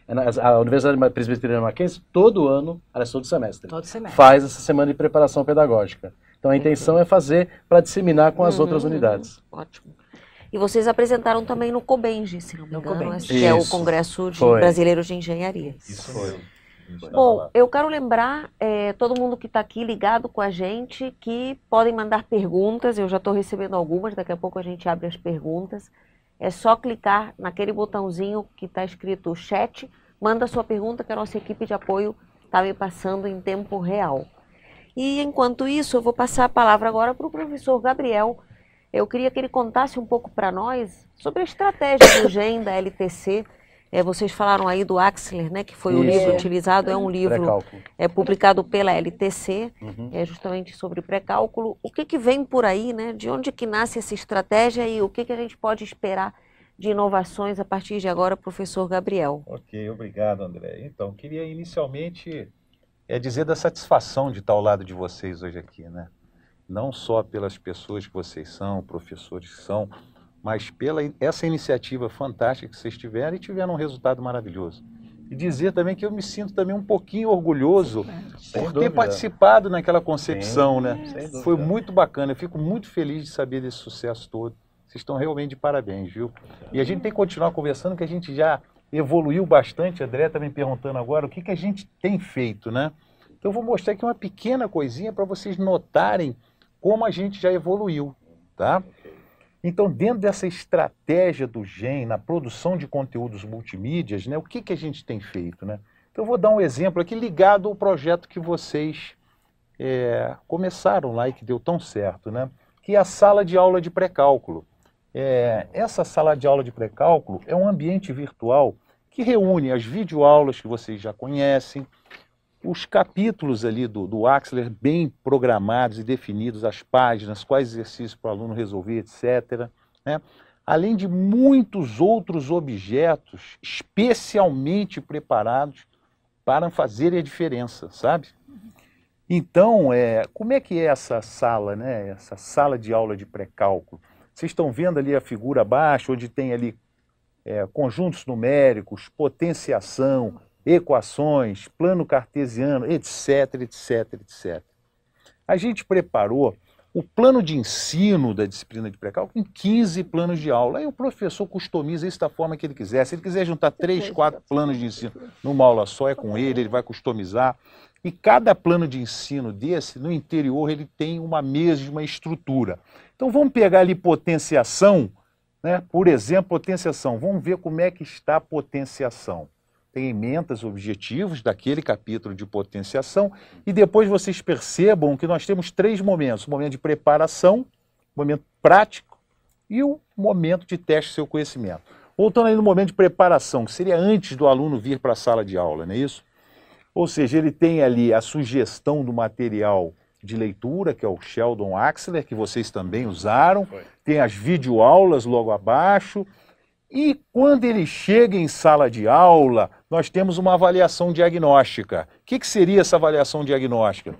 A Universidade Presbiteriana Mackenzie, todo ano, aliás, todo semestre, faz essa semana de preparação pedagógica. Então a intenção é fazer para disseminar com as outras unidades. Ótimo. E vocês apresentaram também no COBENGE, se não me engano, que é o Congresso Brasileiro de Engenharia. Isso foi. Bom, eu quero lembrar todo mundo que está aqui ligado com a gente que podem mandar perguntas, eu já estou recebendo algumas, daqui a pouco a gente abre as perguntas. É só clicar naquele botãozinho que está escrito chat, manda a sua pergunta que a nossa equipe de apoio está me passando em tempo real. E enquanto isso, eu vou passar a palavra agora para o professor Gabriel. Eu queria que ele contasse um pouco para nós sobre a estratégia do GEM, da LTC. Vocês falaram aí do Axler, né, que foi o livro utilizado, é um livro publicado pela LTC, justamente sobre pré-cálculo. O que vem por aí, né? De onde que nasce essa estratégia e o que a gente pode esperar de inovações a partir de agora, professor Gabriel? Ok, obrigado, André. Então, queria inicialmente dizer da satisfação de estar ao lado de vocês hoje aqui, né? Não só pelas pessoas que vocês são, professores que são, mas pela essa iniciativa fantástica que vocês tiveram e tiveram um resultado maravilhoso. E dizer também que eu me sinto também um pouquinho orgulhoso por ter participado naquela concepção, né? Foi muito bacana, eu fico muito feliz de saber desse sucesso todo. Vocês estão realmente de parabéns, viu? E a gente tem que continuar conversando, que a gente já evoluiu bastante. A André está me perguntando agora o que a gente tem feito, né? Então eu vou mostrar aqui uma pequena coisinha para vocês notarem como a gente já evoluiu, tá? Então, dentro dessa estratégia do GEM, na produção de conteúdos multimídias, né, o que a gente tem feito, né? Então, eu vou dar um exemplo aqui ligado ao projeto que vocês começaram lá e que deu tão certo, né? Que é a sala de aula de pré-cálculo. Essa sala de aula de pré-cálculo é um ambiente virtual que reúne as videoaulas que vocês já conhecem, os capítulos ali do Axler bem programados e definidos, as páginas, quais exercícios para o aluno resolver, etc., né? Além de muitos outros objetos especialmente preparados para fazerem a diferença, sabe? Então, como é que é essa sala, né? Essa sala de aula de pré-cálculo? Vocês estão vendo ali a figura abaixo, onde tem ali conjuntos numéricos, potenciação, equações, plano cartesiano, etc, etc, etc. A gente preparou o plano de ensino da disciplina de pré-cálculo em 15 planos de aula. Aí o professor customiza isso da forma que ele quiser. Se ele quiser juntar 3, 4 planos de ensino numa aula só, é com ele vai customizar. E cada plano de ensino desse, no interior, ele tem uma mesma estrutura. Então vamos pegar ali potenciação, né? Por exemplo, potenciação. Vamos ver como é que está a potenciação. Tem emendas, objetivos daquele capítulo de potenciação e depois vocês percebam que nós temos 3 momentos. O momento de preparação, o momento prático e o momento de teste do seu conhecimento. Voltando aí no momento de preparação, que seria antes do aluno vir para a sala de aula, não é isso? Ou seja, ele tem ali a sugestão do material de leitura, que é o Sheldon Axler, que vocês também usaram. Tem as videoaulas logo abaixo. E quando ele chega em sala de aula, nós temos uma avaliação diagnóstica. O que seria essa avaliação diagnóstica?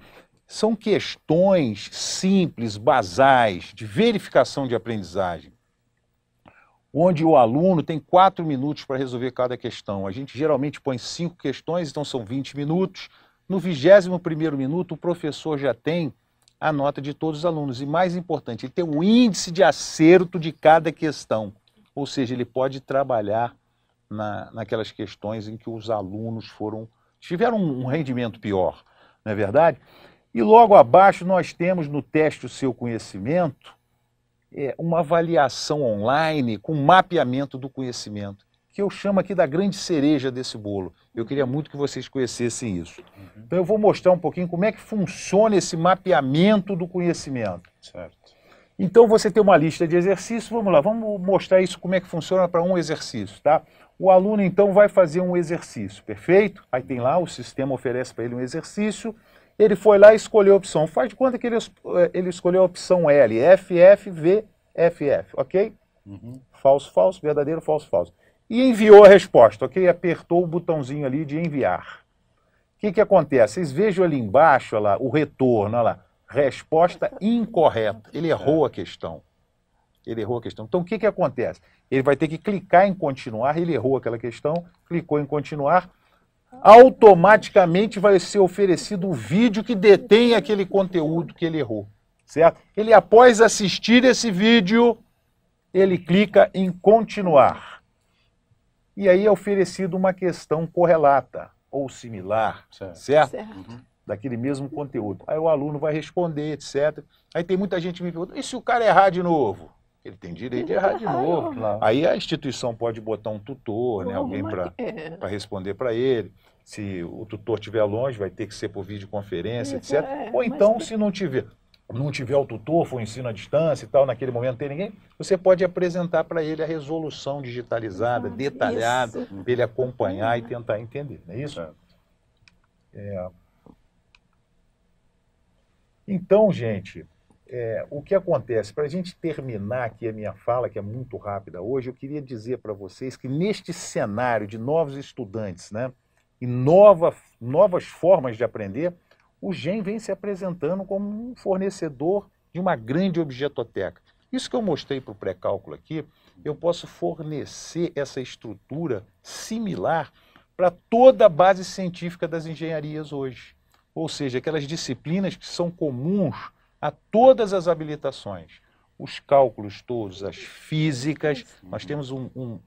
São questões simples, basais, de verificação de aprendizagem, onde o aluno tem 4 minutos para resolver cada questão. A gente geralmente põe 5 questões, então são 20 minutos. No 21º minuto, o professor já tem a nota de todos os alunos. E mais importante, ele tem um índice de acerto de cada questão. Ou seja, ele pode trabalhar naquelas questões em que os alunos tiveram um rendimento pior, não é verdade? E logo abaixo nós temos no teste o seu conhecimento uma avaliação online com mapeamento do conhecimento, que eu chamo aqui da grande cereja desse bolo. Eu queria muito que vocês conhecessem isso. Então eu vou mostrar um pouquinho como é que funciona esse mapeamento do conhecimento. Certo. Então você tem uma lista de exercícios, vamos lá, vamos mostrar isso como é que funciona para um exercício, tá? O aluno então vai fazer um exercício, perfeito? Aí tem lá, o sistema oferece para ele um exercício, ele foi lá e escolheu a opção. Faz de conta que ele escolheu a opção L, FF, V, FF, ok? Falso, falso, verdadeiro, falso, falso. E enviou a resposta, ok? Apertou o botãozinho ali de enviar. O que acontece? Vocês vejam ali embaixo, olha lá, o retorno, olha lá. Resposta incorreta. Ele errou a questão. Ele errou a questão. Então, o que acontece? Ele vai ter que clicar em continuar, ele errou aquela questão, clicou em continuar, automaticamente vai ser oferecido o vídeo que detém aquele conteúdo que ele errou, certo? Ele, após assistir esse vídeo, ele clica em continuar. E aí é oferecido uma questão correlata ou similar, certo? Daquele mesmo conteúdo. Aí o aluno vai responder, etc. Aí tem muita gente me pergunta, e se o cara errar de novo? Ele tem direito de errar de novo. Aí a instituição pode botar um tutor, né, alguém para responder para ele. Se o tutor estiver longe, vai ter que ser por videoconferência, etc. Ou então, se não tiver o tutor, for ensino à distância e tal, naquele momento não tem ninguém, você pode apresentar para ele a resolução digitalizada, detalhada, para ele acompanhar e tentar entender. Não é isso? Então, gente, o que acontece? Para a gente terminar aqui a minha fala, que é muito rápida hoje, eu queria dizer para vocês que neste cenário de novos estudantes, né, e novas formas de aprender, o GEM vem se apresentando como um fornecedor de uma grande objetoteca. Isso que eu mostrei para o pré-cálculo aqui, eu posso fornecer essa estrutura similar para toda a base científica das engenharias hoje. Ou seja, aquelas disciplinas que são comuns a todas as habilitações. Os cálculos todos, as físicas. Nós temos um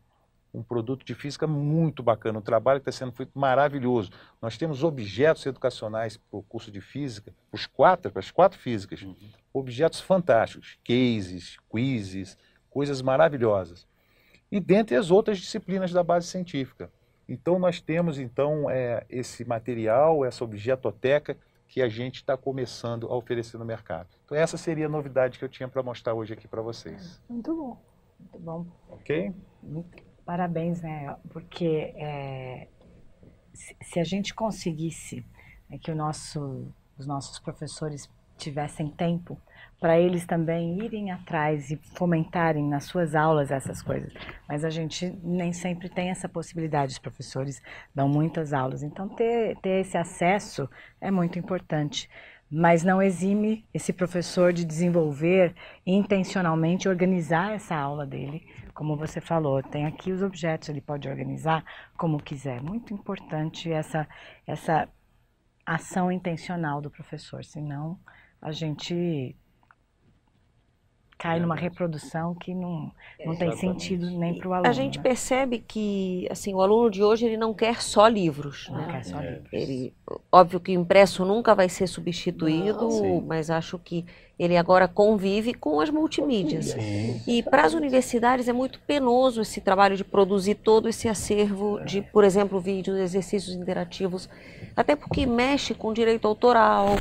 produto de física muito bacana, um trabalho que está sendo feito maravilhoso. Nós temos objetos educacionais para o curso de física, para as 4 físicas. Objetos fantásticos, cases, quizzes, coisas maravilhosas. E dentre as outras disciplinas da base científica. Então, nós temos, esse material, essa objetoteca que a gente está começando a oferecer no mercado. Então, essa seria a novidade que eu tinha para mostrar hoje aqui para vocês. Muito bom. Muito bom. Ok? Parabéns, né? Porque se a gente conseguisse que os nossos professores tivessem tempo para eles também irem atrás e fomentarem nas suas aulas essas coisas. Mas a gente nem sempre tem essa possibilidade, os professores dão muitas aulas. Então, ter esse acesso é muito importante. Mas não exime esse professor de desenvolver intencionalmente, organizar essa aula dele, como você falou. Tem aqui os objetos, ele pode organizar como quiser. Muito importante essa ação intencional do professor, senão a gente cai numa reprodução que não tem sentido nem para o aluno. A gente percebe que assim, o aluno de hoje ele não quer só livros. Não quer só livros. Óbvio que o impresso nunca vai ser substituído, mas acho que ele agora convive com as multimídias. Sim. E para as universidades é muito penoso esse trabalho de produzir todo esse acervo de, por exemplo, vídeos, exercícios interativos, até porque mexe com direito autoral,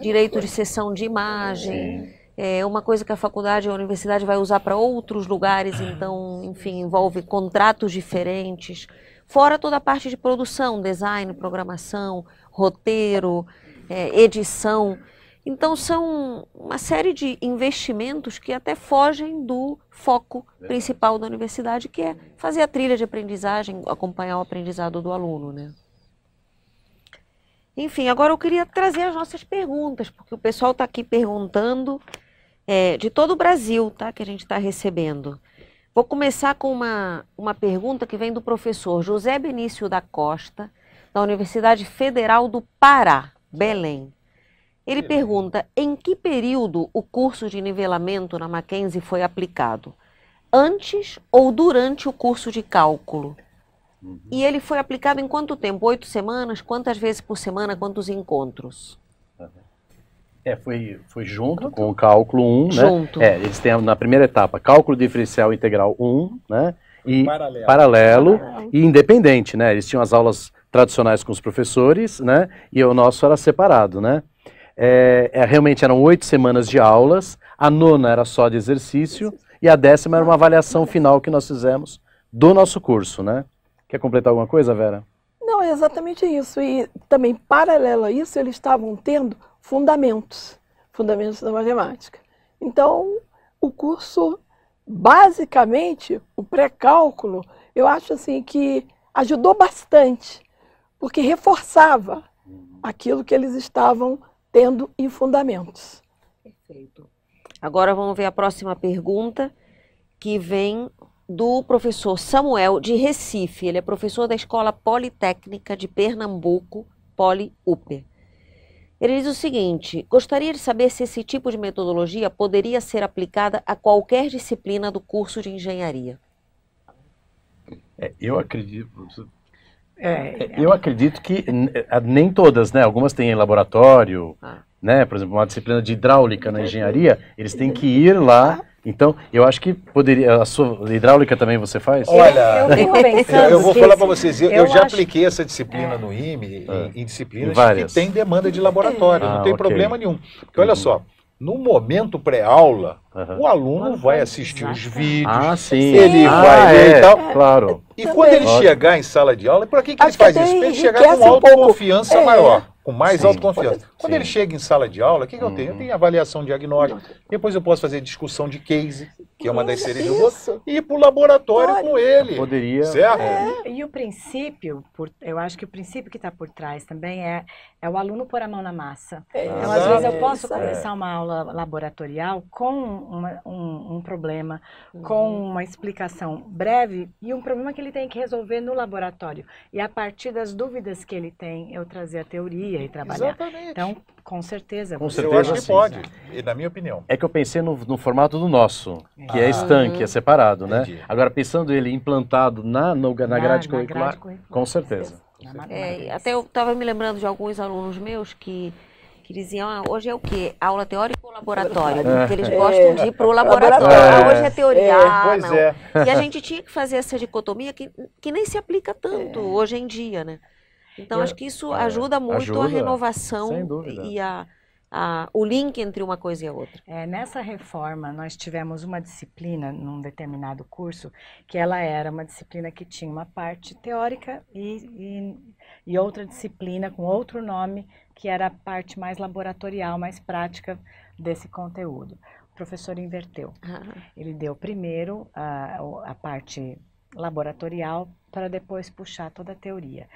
direito de cessão de imagem. É uma coisa que a faculdade ou a universidade vai usar para outros lugares, então, enfim, envolve contratos diferentes, Fora toda a parte de produção, design, programação, roteiro, edição. Então, são uma série de investimentos que até fogem do foco principal da universidade, que é fazer a trilha de aprendizagem, acompanhar o aprendizado do aluno, né? Enfim, agora eu queria trazer as nossas perguntas, porque o pessoal está aqui perguntando de todo o Brasil, tá, que a gente está recebendo. Vou começar com uma pergunta que vem do professor José Benício da Costa, da Universidade Federal do Pará, Belém. Ele pergunta, em que período o curso de nivelamento na Mackenzie foi aplicado? Antes ou durante o curso de cálculo? E ele foi aplicado em quanto tempo? 8 semanas? Quantas vezes por semana? Quantos encontros? Foi junto com o cálculo 1, né? Junto. Eles têm na primeira etapa cálculo diferencial integral 1, né? E paralelo e independente, né? Eles tinham as aulas tradicionais com os professores, né? E o nosso era separado, né? Realmente eram 8 semanas de aulas, a 9ª era só de exercício e a 10ª era uma avaliação final que nós fizemos do nosso curso, né? Quer completar alguma coisa, Vera? Não, é exatamente isso. E também, paralelo a isso, eles estavam tendo fundamentos da matemática. Então, o curso, basicamente, o pré-cálculo, eu acho assim que ajudou bastante, porque reforçava aquilo que eles estavam tendo em fundamentos. Perfeito. Agora vamos ver a próxima pergunta, que vem do professor Samuel, de Recife. Ele é professor da Escola Politécnica de Pernambuco, Poli-UP. Ele diz o seguinte, gostaria de saber se esse tipo de metodologia poderia ser aplicada a qualquer disciplina do curso de engenharia. Eu acredito que nem todas, né? Algumas têm em laboratório, né? Por exemplo, uma disciplina de hidráulica na engenharia, eles têm que ir lá. Então, eu acho que poderia... A sua hidráulica também você faz? Olha, eu vou falar para vocês, eu já apliquei essa disciplina no IME, em disciplinas que tem demanda de laboratório, não tem problema nenhum. Porque olha só, no momento pré-aula, o aluno vai assistir os vídeos, ele vai ver e tal. Claro. E quando ele chegar em sala de aula, por que ele faz isso? Para ele chegar com autoconfiança maior. Com mais autoconfiança. Quando ele chega em sala de aula, o que eu tenho? Eu tenho avaliação diagnóstica, depois eu posso fazer discussão de case, que é uma das cerejas do bolo, e ir para o laboratório com ele. Poderia. Certo? E o princípio, eu acho que o princípio que está por trás também é o aluno pôr a mão na massa. Então, às vezes, eu posso começar uma aula laboratorial com um problema, com uma explicação breve e um problema que ele tem que resolver no laboratório. E a partir das dúvidas que ele tem, eu trazer a teoria e trabalhar. Exatamente. Então, com certeza. Eu acho que pode, na minha opinião. É que eu pensei no formato do nosso, que é estanque, é separado, né? Agora, pensando ele implantado na grade curricular, com certeza. Até eu estava me lembrando de alguns alunos meus que diziam, hoje é o quê? Aula teórica ou laboratório? Porque eles gostam de ir para o laboratório. Hoje é teoria. E a gente tinha que fazer essa dicotomia que nem se aplica tanto hoje em dia, né? Então, acho que isso ajuda muito a renovação e o link entre uma coisa e a outra. Nessa reforma, nós tivemos uma disciplina num determinado curso, que ela era uma disciplina que tinha uma parte teórica e outra disciplina com outro nome, que era a parte mais laboratorial, mais prática desse conteúdo. O professor inverteu. Ele deu primeiro a parte laboratorial para depois puxar toda a teoria.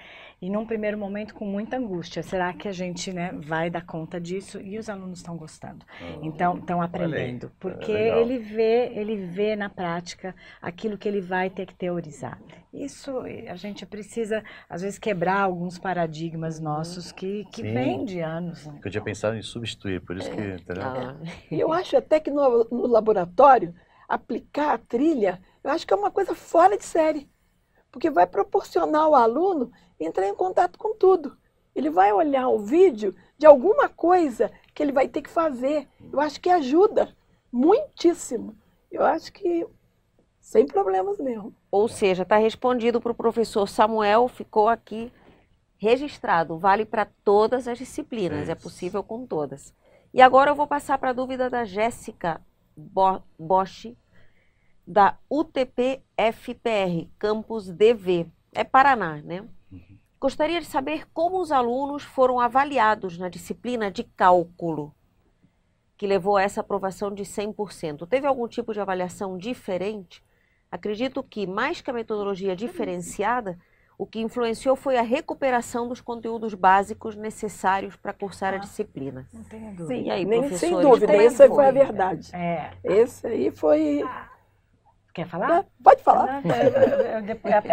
E num primeiro momento com muita angústia, será que a gente vai dar conta disso? E os alunos estão gostando, então estão aprendendo, porque ele vê na prática aquilo que ele vai ter que teorizar. Isso a gente precisa, às vezes, quebrar alguns paradigmas nossos que vêm de anos. Né? Eu tinha pensado em substituir, por isso que... E eu acho até que no laboratório, aplicar a trilha, eu acho que é uma coisa fora de série. Porque vai proporcionar ao aluno entrar em contato com tudo. Ele vai olhar o vídeo de alguma coisa que ele vai ter que fazer. Eu acho que ajuda muitíssimo. Eu acho que sem problemas mesmo. Ou seja, está respondido para o professor Samuel, ficou aqui registrado. Vale para todas as disciplinas, é possível com todas. E agora eu vou passar para a dúvida da Jéssica Bosch, da UTP-FPR, Campus DV. é Paraná, né? Gostaria de saber como os alunos foram avaliados na disciplina de cálculo, que levou a essa aprovação de 100%. Teve algum tipo de avaliação diferente? Acredito que, mais que a metodologia diferenciada, o que influenciou foi a recuperação dos conteúdos básicos necessários para cursar a disciplina. Não tenho dúvida. Sim, E aí, nem, sem professores, dúvida, como é que essa foi a foi? verdade. Esse aí foi... Quer falar? Pode falar.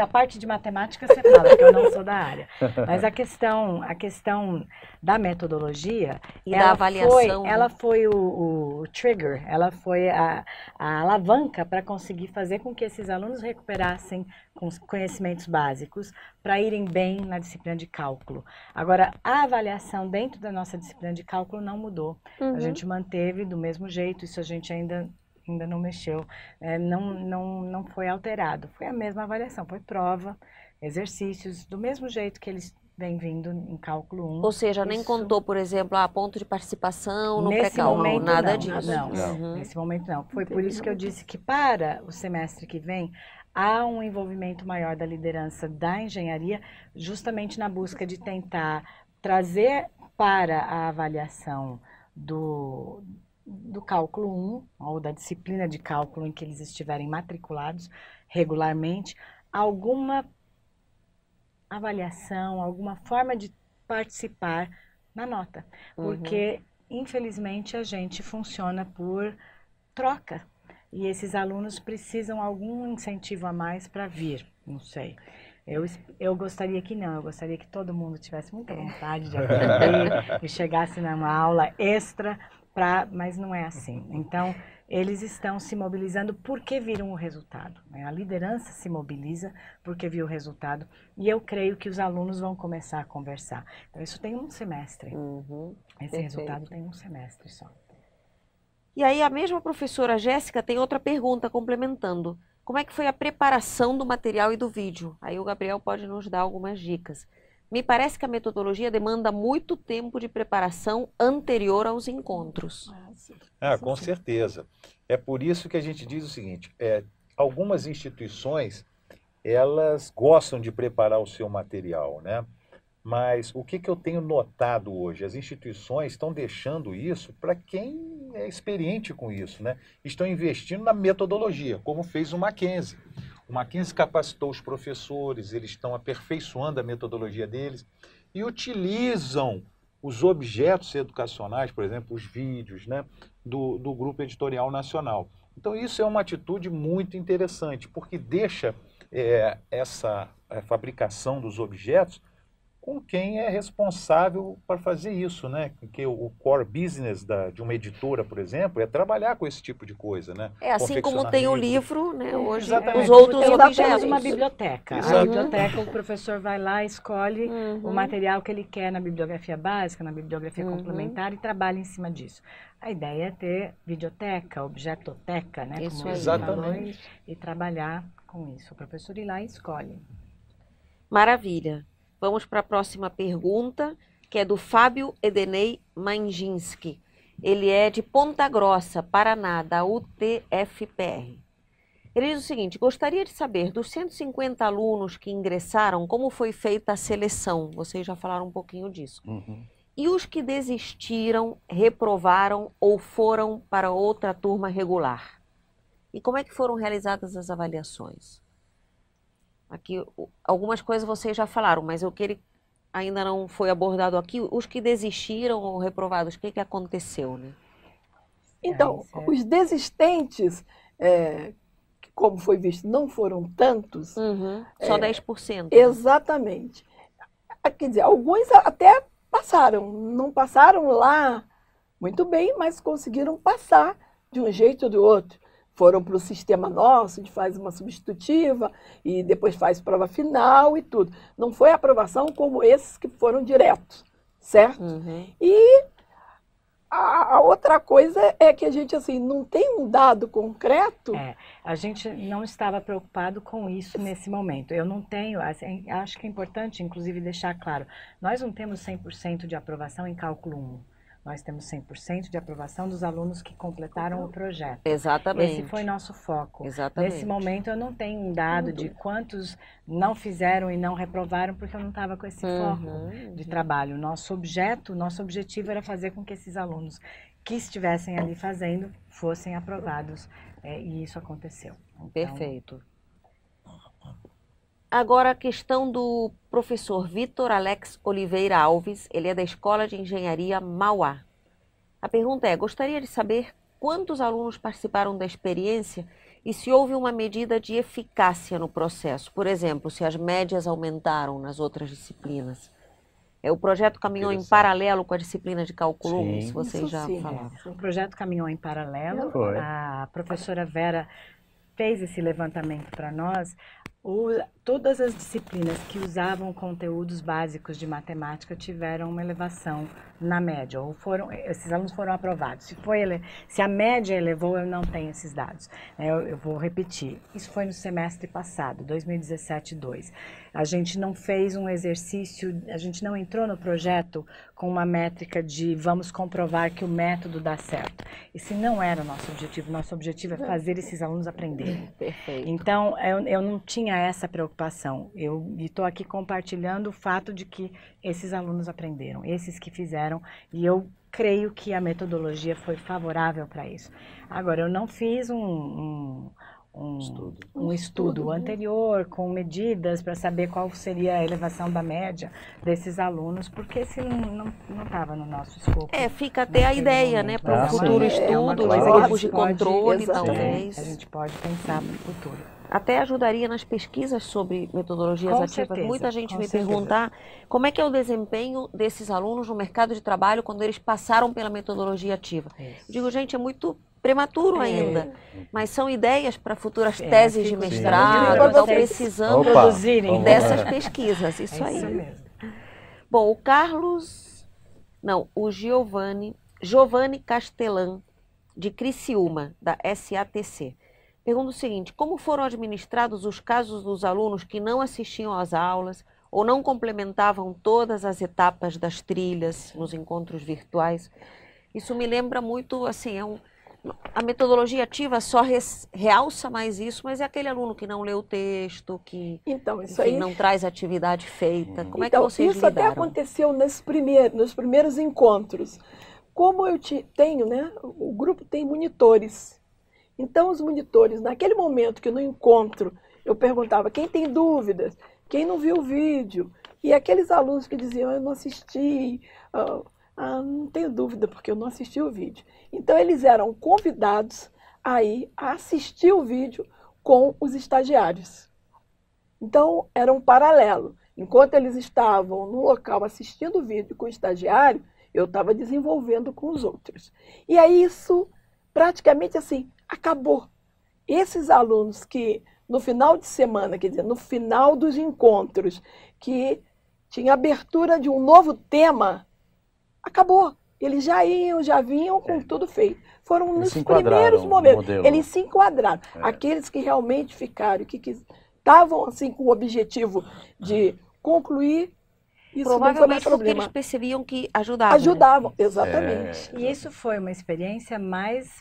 A parte de matemática você fala, que eu não sou da área. Mas a questão da metodologia E da avaliação, ela foi o trigger, ela foi a alavanca para conseguir fazer com que esses alunos recuperassem conhecimentos básicos para irem bem na disciplina de cálculo. Agora, a avaliação dentro da nossa disciplina de cálculo não mudou. A gente manteve do mesmo jeito, isso a gente ainda não mexeu, não foi alterado. Foi a mesma avaliação, foi prova, exercícios, do mesmo jeito que eles vêm vindo em cálculo 1. Ou seja, nem contou, por exemplo, ponto de participação no Nesse pré-cálculo, momento, nada não, disso. Não, nesse momento não. Foi por isso que eu disse que para o semestre que vem, há um envolvimento maior da liderança da engenharia, justamente na busca de tentar trazer para a avaliação do cálculo 1, ou da disciplina de cálculo em que eles estiverem matriculados regularmente, alguma avaliação, alguma forma de participar na nota. Porque, infelizmente, a gente funciona por troca. E esses alunos precisam de algum incentivo a mais para vir, não sei. Eu gostaria que não, eu gostaria que todo mundo tivesse muita vontade de aprender e chegasse numa aula extra, mas não é assim. Então, eles estão se mobilizando porque viram o resultado, né? A liderança se mobiliza porque viu o resultado e eu creio que os alunos vão começar a conversar. Então, isso tem um semestre. Esse resultado tem um semestre só. E aí a mesma professora Jéssica tem outra pergunta complementando. Como é que foi a preparação do material e do vídeo? Aí o Gabriel pode nos dar algumas dicas. Me parece que a metodologia demanda muito tempo de preparação anterior aos encontros. Com certeza. É por isso que a gente diz o seguinte, algumas instituições, elas gostam de preparar o seu material, né? Mas o que eu tenho notado hoje? As instituições estão deixando isso para quem é experiente com isso, né? Estão investindo na metodologia, como fez o Mackenzie. O Mackenzie capacitou os professores, eles estão aperfeiçoando a metodologia deles e utilizam os objetos educacionais, por exemplo, os vídeos, né, do Grupo Editorial Nacional. Então, isso é uma atitude muito interessante, porque deixa essa fabricação dos objetos com quem é responsável para fazer isso, né? Porque o core business de uma editora, por exemplo, é trabalhar com esse tipo de coisa, né? Assim como tem o livro, né? Hoje, Exatamente. os outros objetos. Temos uma biblioteca. Exato. A biblioteca, o professor vai lá, escolhe o material que ele quer na bibliografia básica, na bibliografia complementar e trabalha em cima disso. A ideia é ter videoteca, objetoteca, né? Isso como aí. Exatamente. e trabalhar com isso. O professor ir lá e escolhe. Maravilha. Vamos para a próxima pergunta, que é do Fábio Edenei Manginski. Ele é de Ponta Grossa, Paraná, da UTFPR. Ele diz o seguinte: gostaria de saber dos 150 alunos que ingressaram, como foi feita a seleção? Vocês já falaram um pouquinho disso. E os que desistiram, reprovaram ou foram para outra turma regular? E como é que foram realizadas as avaliações? Aqui, algumas coisas vocês já falaram, mas o que ele ainda não foi abordado aqui, os que desistiram ou reprovados, o que aconteceu, né? Então, os desistentes, como foi visto, não foram tantos. Só 10%. Exatamente. Quer dizer, alguns até passaram, não passaram lá muito bem, mas conseguiram passar de um jeito ou do outro. Foram para o sistema nosso, a gente faz uma substitutiva e depois faz prova final e tudo. Não foi aprovação como esses que foram diretos, certo? E a outra coisa é que a gente assim, não tem um dado concreto. A gente não estava preocupado com isso nesse momento. Eu não tenho, assim, acho que é importante, inclusive, deixar claro, nós não temos 100% de aprovação em cálculo 1. nós temos 100% de aprovação dos alunos que completaram o projeto. Exatamente. Esse foi nosso foco. Exatamente. Nesse momento eu não tenho um dado de quantos não fizeram e não reprovaram, porque eu não estava com esse foco de trabalho. Nosso objetivo era fazer com que esses alunos que estivessem ali fazendo fossem aprovados, e isso aconteceu. Então, perfeito. Agora a questão do professor Vitor Alex Oliveira Alves, ele é da Escola de Engenharia Mauá. A pergunta é, gostaria de saber quantos alunos participaram da experiência e se houve uma medida de eficácia no processo. Por exemplo, se as médias aumentaram nas outras disciplinas. O projeto caminhou em paralelo com a disciplina de cálculo 1, se vocês já falaram. O projeto caminhou em paralelo. A professora Vera fez esse levantamento para nós. Todas as disciplinas que usavam conteúdos básicos de matemática tiveram uma elevação na média, ou esses alunos foram aprovados. Se a média elevou, eu não tenho esses dados. Eu vou repetir. Isso foi no semestre passado, 2017-2. A gente não fez um exercício, a gente não entrou no projeto com uma métrica de vamos comprovar que o método dá certo. Esse não era o nosso objetivo. Nosso objetivo é fazer esses alunos aprenderem. Perfeito. Então, eu não tinha essa preocupação. Eu estou aqui compartilhando o fato de que esses alunos aprenderam, esses que fizeram, e eu creio que a metodologia foi favorável para isso. Agora, eu não fiz um estudo anterior com medidas para saber qual seria a elevação da média desses alunos, porque esse não estava no nosso escopo. Fica até a ideia, né, para o futuro estudo, grupos de controle, talvez. A gente pode pensar para o futuro. Até ajudaria nas pesquisas sobre metodologias ativas. Certeza, muita gente me perguntar como é que é o desempenho desses alunos no mercado de trabalho quando eles passaram pela metodologia ativa. Isso. Eu digo, gente, é muito prematuro ainda, mas são ideias para futuras teses de mestrado, estão precisando produzirem dessas pesquisas, isso aí. Isso mesmo. Bom, o Giovanni Castellan, de Criciúma, da SATC. Pergunta o seguinte, como foram administrados os casos dos alunos que não assistiam às aulas ou não complementavam todas as etapas das trilhas nos encontros virtuais? Isso me lembra muito, assim, a metodologia ativa só realça mais isso, mas é aquele aluno que não lê o texto, que não traz atividade feita. Como é que vocês lidaram? Isso até aconteceu nos primeiros encontros. Como eu tenho, né, o grupo tem monitores. Então, os monitores, naquele momento que no encontro eu perguntava quem tem dúvidas, quem não viu o vídeo, e aqueles alunos que diziam, eu não assisti, não tenho dúvida porque eu não assisti o vídeo. Então, eles eram convidados a ir a assistir o vídeo com os estagiários. Então, era um paralelo. Enquanto eles estavam no local assistindo o vídeo com o estagiário, eu estava desenvolvendo com os outros. E aí isso, praticamente assim, acabou. Esses alunos que no final de semana, quer dizer, no final dos encontros, que tinha abertura de um novo tema, acabou. Eles já vinham com tudo feito. Foram nos primeiros momentos. Eles se enquadraram. Aqueles que realmente ficaram, que estavam assim, com o objetivo de concluir, isso provavelmente não foi porque eles percebiam que ajudavam. Ajudavam, né? Exatamente. E isso foi uma experiência mais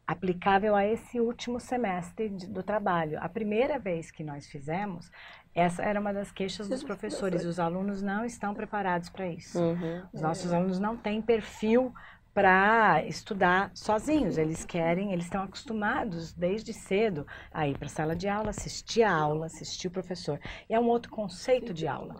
aplicável a esse último semestre do trabalho. A primeira vez que nós fizemos, essa era uma das queixas dos professores. Os alunos não estão preparados para isso. Os nossos alunos não têm perfil para estudar sozinhos. Eles estão acostumados desde cedo a ir para a sala de aula, assistir a aula, assistir o professor. E é um outro conceito de aula.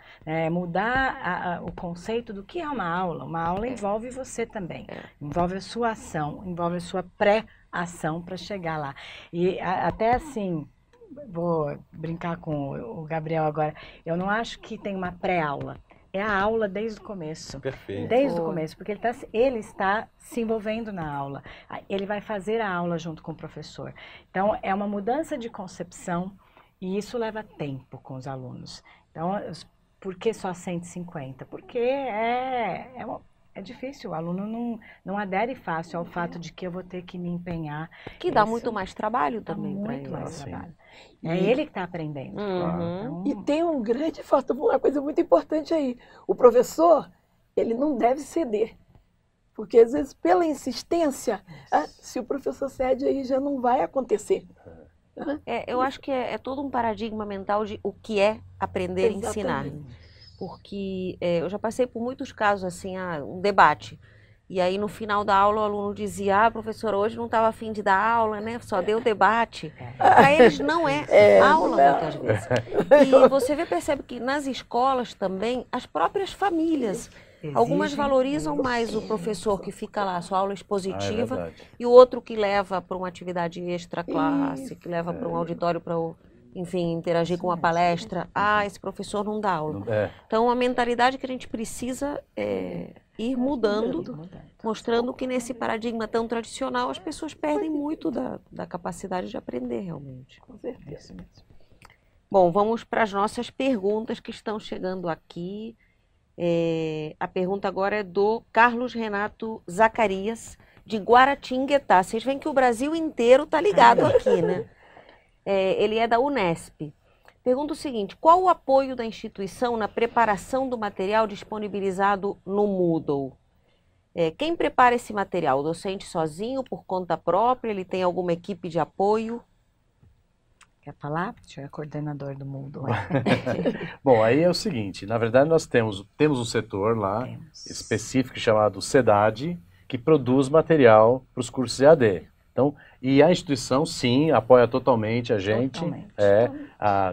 Mudar o conceito do que é uma aula. Uma aula envolve você também. Envolve a sua ação, envolve a sua pré-ação para chegar lá. E até assim, vou brincar com o Gabriel agora, eu não acho que tem uma pré-aula. É a aula desde o começo. Perfeito. Desde o começo, porque ele está se envolvendo na aula. Ele vai fazer a aula junto com o professor. Então, é uma mudança de concepção e isso leva tempo com os alunos. Então, por que só 150? Porque é difícil, o aluno não adere fácil ao fato de que eu vou ter que me empenhar. Que dá muito mais trabalho também para ele. Muito mais trabalho. É ele que está aprendendo. E tem um grande fator, uma coisa muito importante aí. O professor, ele não deve ceder. Porque, às vezes, pela insistência, se o professor cede, aí já não vai acontecer. Eu acho que é todo um paradigma mental de o que é aprender e ensinar. Porque eu já passei por muitos casos, assim, um debate. E aí, no final da aula, o aluno dizia, professora, hoje não estava a fim de dar aula, né? Só deu debate. Para eles não é aula, muitas vezes. E você percebe que nas escolas também, as próprias famílias, algumas valorizam mais o professor que fica lá, sua aula expositiva, e o outro que leva para uma atividade extra-classe, que leva para um auditório para enfim, interagir com uma palestra. Esse professor não dá aula. Então, a mentalidade que a gente precisa ir mudando, mostrando que nesse paradigma tão tradicional as pessoas perdem muito da capacidade de aprender realmente. Com certeza. Bom, vamos para as nossas perguntas que estão chegando aqui. A pergunta agora é do Carlos Renato Zacarias, de Guaratinguetá. Vocês veem que o Brasil inteiro está ligado aqui, né? Ele é da Unesp. Pergunta o seguinte: qual o apoio da instituição na preparação do material disponibilizado no Moodle? Quem prepara esse material? O docente sozinho, por conta própria? Ele tem alguma equipe de apoio? Quer falar? O senhor é coordenador do Moodle. Bom, aí é o seguinte, na verdade nós temos um setor lá específico chamado SEDAD, que produz material para os cursos EAD. Então, e a instituição, sim, apoia totalmente a gente.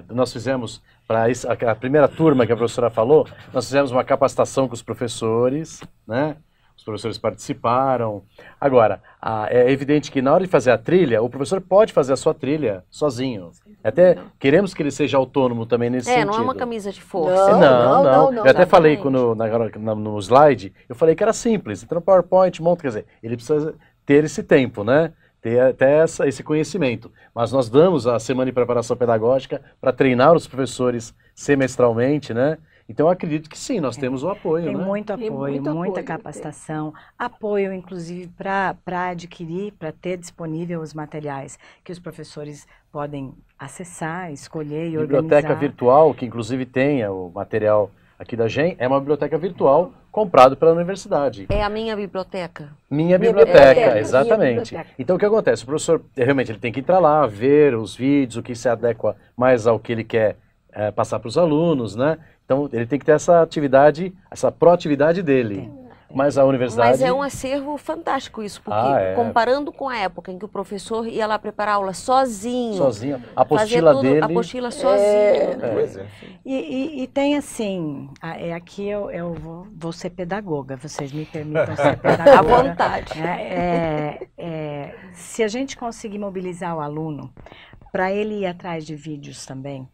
Nós fizemos, para a primeira turma que a professora falou, nós fizemos uma capacitação com os professores, né? Os professores participaram. Agora, é evidente que na hora de fazer a trilha, o professor pode fazer a sua trilha sozinho. Até queremos que ele seja autônomo também nesse sentido. Não é uma camisa de força. Não. Eu até falei no slide, eu falei que era simples. Então, no PowerPoint, quer dizer, ele precisa ter esse tempo, né? Ter até esse conhecimento. Mas nós damos a semana de preparação pedagógica para treinar os professores semestralmente, né? Então, eu acredito que sim, nós temos o apoio, Tem né? muito apoio, muita capacitação, apoio, inclusive, para adquirir, para ter disponível os materiais que os professores podem acessar, escolher e organizar. Biblioteca virtual, que inclusive tem o material aqui da GEM, é uma biblioteca virtual comprado pela universidade. É a minha biblioteca? Minha biblioteca, exatamente. Então, o que acontece? O professor, realmente, ele tem que entrar lá, ver os vídeos, o que se adequa mais ao que ele quer passar para os alunos, né? Então, ele tem que ter essa atividade, essa proatividade dele. Mas a universidade... Mas é um acervo fantástico isso, porque comparando com a época em que o professor ia lá preparar a aula sozinho, a apostila dele... A apostila sozinho. E tem assim, aqui eu vou ser pedagoga, vocês me permitam ser pedagoga. À vontade. Se a gente conseguir mobilizar o aluno para ele ir atrás de vídeos também,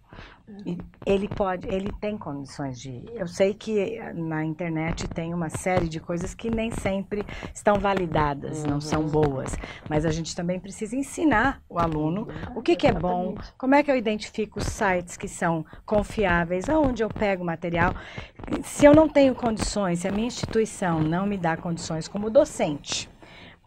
ele tem condições de ir. Eu sei que na internet tem uma série de coisas que nem sempre estão validadas, não são boas, mas a gente também precisa ensinar o aluno o que é bom, como é que eu identifico os sites que são confiáveis, aonde eu pego o material. Se eu não tenho condições, se a minha instituição não me dá condições como docente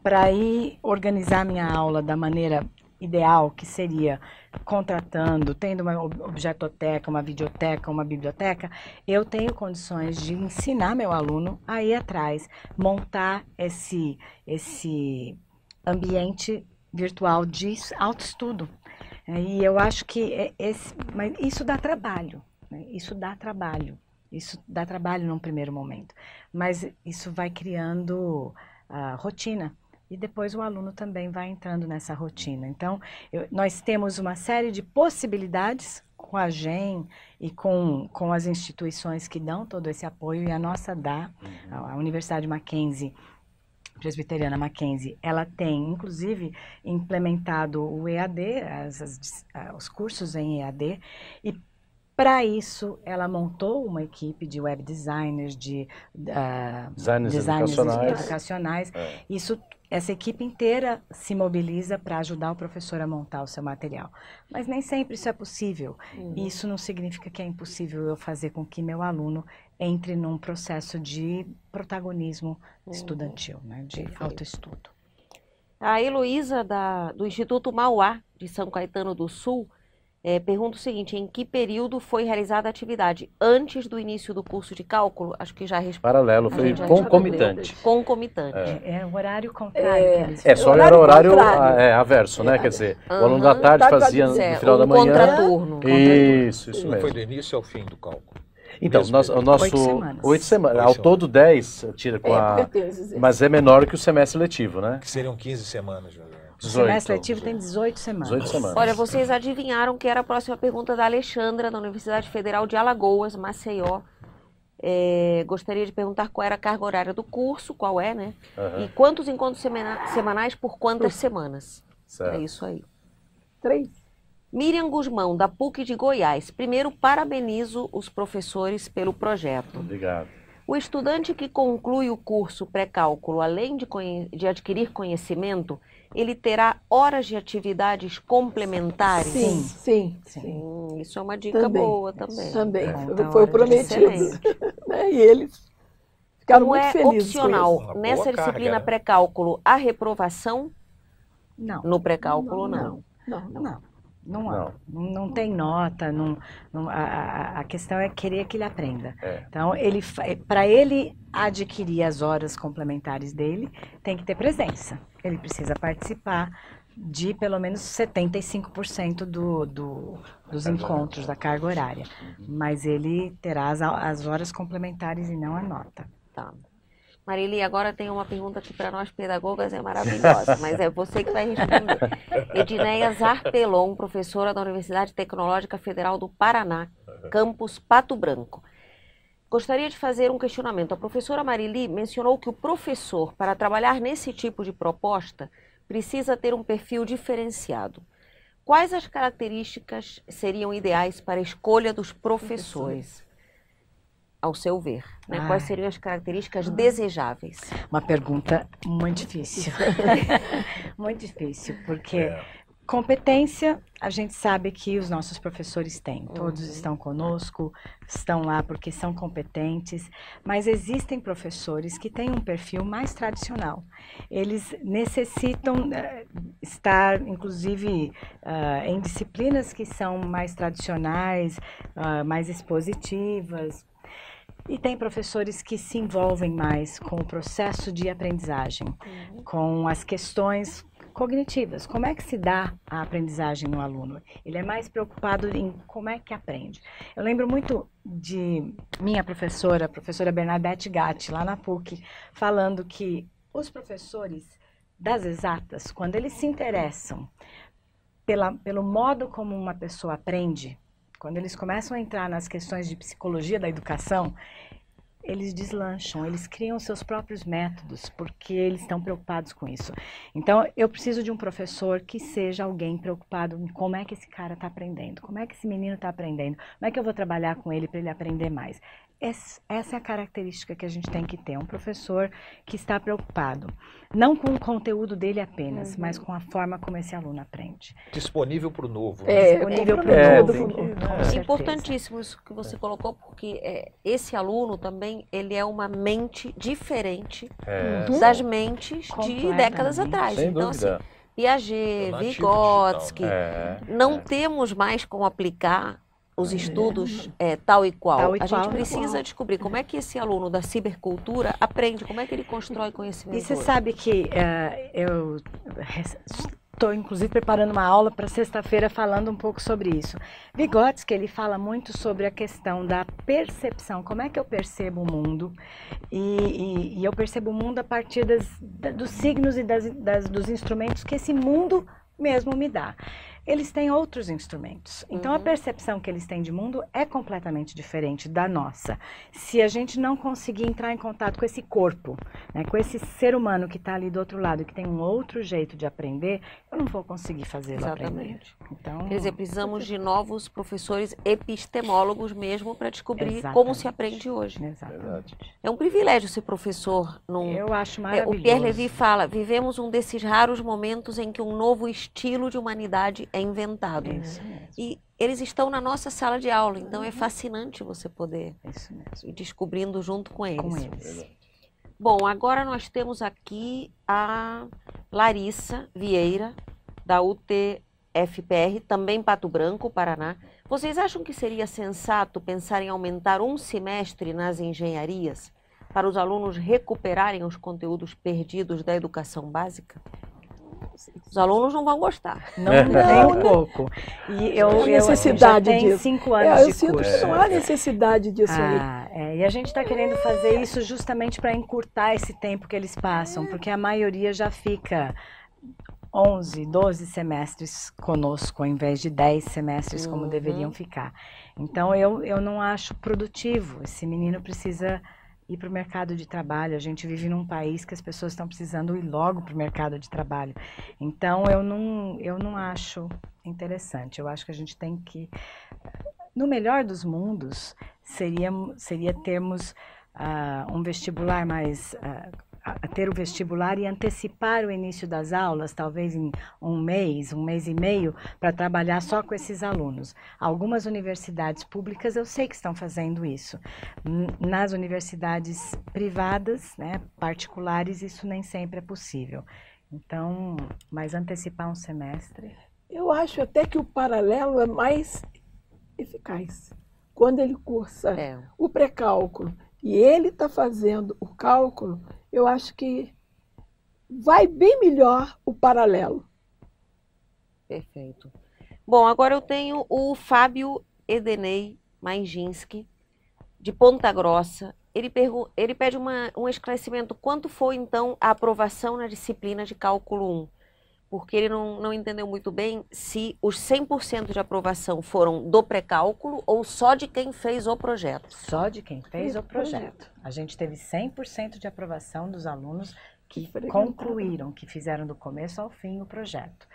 para ir organizar minha aula da maneira ideal, que seria contratando, tendo uma objetoteca, uma videoteca, uma biblioteca, eu tenho condições de ensinar meu aluno a ir atrás, montar esse ambiente virtual de autoestudo. E eu acho que mas isso dá trabalho, né? Isso dá trabalho num primeiro momento, mas isso vai criando rotina. E depois o aluno também vai entrando nessa rotina. Então, nós temos uma série de possibilidades com a GEM e com as instituições que dão todo esse apoio, e a nossa dá, a Universidade Mackenzie, Presbiteriana Mackenzie, ela tem, inclusive, implementado o EAD, os cursos em EAD, e para isso, ela montou uma equipe de web designers, de designers educacionais. Essa equipe inteira se mobiliza para ajudar o professor a montar o seu material. Mas nem sempre isso é possível. E isso não significa que é impossível eu fazer com que meu aluno entre num processo de protagonismo estudantil, né, de autoestudo. A Heloísa, do Instituto Mauá, de São Caetano do Sul, Pergunta o seguinte, em que período foi realizada a atividade? Antes do início do curso de cálculo? Acho que já respondi. Paralelo, foi concomitante. Concomitante. É o horário contrário que eles Só era o horário averso, né? Quer dizer, o aluno da tarde fazia no final da manhã. Contraturno. Isso mesmo. Foi do início ao fim do cálculo. Então, o nosso 8 semanas. 8 semanas. Ao todo 10, tira com a... Mas é menor que o semestre letivo, né? Que seriam 15 semanas, já. O semestre letivo tem 18 semanas. 18 semanas. Olha, vocês adivinharam que era a próxima pergunta da Alexandra, da Universidade Federal de Alagoas, Maceió. Gostaria de perguntar qual era a carga horária do curso, qual é, né? E quantos encontros semanais por quantas semanas? Certo. É isso aí. 3. Miriam Guzmão, da PUC de Goiás. Primeiro, parabenizo os professores pelo projeto. Obrigado. O estudante que conclui o curso pré-cálculo, além de adquirir conhecimento, ele terá horas de atividades complementares? Sim. Isso é uma dica Também. boa também. Também. Então, Foi hora de prometido. excelente. Né? E eles ficaram Como muito é felizes opcional Uma boa nessa carga, disciplina né? pré-cálculo a reprovação? Não. No pré-cálculo, não. Não tem nota, a questão é querer que ele aprenda. Então, para ele adquirir as horas complementares dele, tem que ter presença. Ele precisa participar de pelo menos 75% dos encontros da carga horária. Mas ele terá as horas complementares e não a nota. Tá. Marili, agora tem uma pergunta que para nós pedagogas é maravilhosa, mas é você que vai responder. Edneia Zarpelon, professora da Universidade Tecnológica Federal do Paraná, campus Pato Branco. Gostaria de fazer um questionamento. A professora Marili mencionou que o professor, para trabalhar nesse tipo de proposta, precisa ter um perfil diferenciado. Quais as características seriam ideais para a escolha dos professores? Ao seu ver, né? Quais seriam as características desejáveis? Uma pergunta muito difícil. Muito difícil, porque competência, a gente sabe que os nossos professores têm. Todos estão conosco, estão lá porque são competentes, mas existem professores que têm um perfil mais tradicional. Eles necessitam estar, inclusive, em disciplinas que são mais tradicionais, mais expositivas. E tem professores que se envolvem mais com o processo de aprendizagem, com as questões cognitivas. Como é que se dá a aprendizagem no aluno? Ele é mais preocupado em como é que aprende. Eu lembro muito de minha professora, a professora Bernadette Gatti, lá na PUC, falando que os professores das exatas, quando eles se interessam pelo modo como uma pessoa aprende, quando eles começam a entrar nas questões de psicologia da educação, eles deslancham, eles criam seus próprios métodos, porque eles estão preocupados com isso. Então, eu preciso de um professor que seja alguém preocupado em como é que esse cara está aprendendo, como é que esse menino está aprendendo, como é que eu vou trabalhar com ele para ele aprender mais. Essa é a característica que a gente tem que ter, um professor que está preocupado, não com o conteúdo dele apenas, mas com a forma como esse aluno aprende. Disponível para o novo. Né? Disponível para o novo. É importantíssimo isso que você colocou, porque esse aluno também, ele é uma mente diferente das mentes de décadas atrás. Sem então, dúvida. assim, Piaget, Vygotsky, não temos mais como aplicar os estudos tal e qual. A gente precisa descobrir como é que esse aluno da cibercultura aprende, como é que ele constrói conhecimento. E você sabe que eu estou, inclusive, preparando uma aula para sexta-feira falando um pouco sobre isso. Vygotsky, ele fala muito sobre a questão da percepção, como é que eu percebo o mundo, e eu percebo o mundo a partir dos signos e dos instrumentos que esse mundo mesmo me dá. Eles têm outros instrumentos. Então, a percepção que eles têm de mundo é completamente diferente da nossa. Se a gente não conseguir entrar em contato com esse corpo, né, com esse ser humano que está ali do outro lado, que tem um outro jeito de aprender, eu não vou conseguir fazê-lo aprender. Então, quer dizer, precisamos de novos professores epistemólogos mesmo para descobrir como se aprende hoje. Exatamente. É um privilégio ser professor. Eu acho maravilhoso. O Pierre Levy fala, vivemos um desses raros momentos em que um novo estilo de humanidade é inventado. Isso mesmo. E eles estão na nossa sala de aula, então é fascinante você poder ir descobrindo junto com eles. Bom, agora nós temos aqui a Larissa Vieira, da UTFPR, FPR, também Pato Branco, Paraná. Vocês acham que seria sensato pensar em aumentar um semestre nas engenharias para os alunos recuperarem os conteúdos perdidos da educação básica? Os alunos não vão gostar. Não, nem um pouco. E eu necessidade já tenho disso. 5 anos Eu de sinto curso. que não há necessidade disso aí. E a gente está querendo fazer isso justamente para encurtar esse tempo que eles passam, porque a maioria já fica 11, 12 semestres conosco, ao invés de 10 semestres como deveriam ficar. Então, eu não acho produtivo. Esse menino precisa ir para o mercado de trabalho. A gente vive num país que as pessoas estão precisando ir logo para o mercado de trabalho. Então, eu não acho interessante. Eu acho que a gente tem que... No melhor dos mundos, seria termos um vestibular mais... ter o vestibular e antecipar o início das aulas, talvez em um mês e meio, para trabalhar só com esses alunos. Algumas universidades públicas eu sei que estão fazendo isso. Nas universidades privadas, né, particulares, isso nem sempre é possível. Então, mas antecipar um semestre... Eu acho até que o paralelo é mais eficaz. Quando ele cursa o pré-cálculo e ele está fazendo o cálculo, eu acho que vai bem melhor o paralelo. Perfeito. Bom, agora eu tenho o Fábio Edenei Mainginski, de Ponta Grossa. Ele pede um esclarecimento. Quanto foi, então, a aprovação na disciplina de cálculo 1? Porque ele não entendeu muito bem se os 100% de aprovação foram do pré-cálculo ou só de quem fez o projeto. Só de quem fez o projeto. A gente teve 100% de aprovação dos alunos que concluíram, que fizeram do começo ao fim o projeto.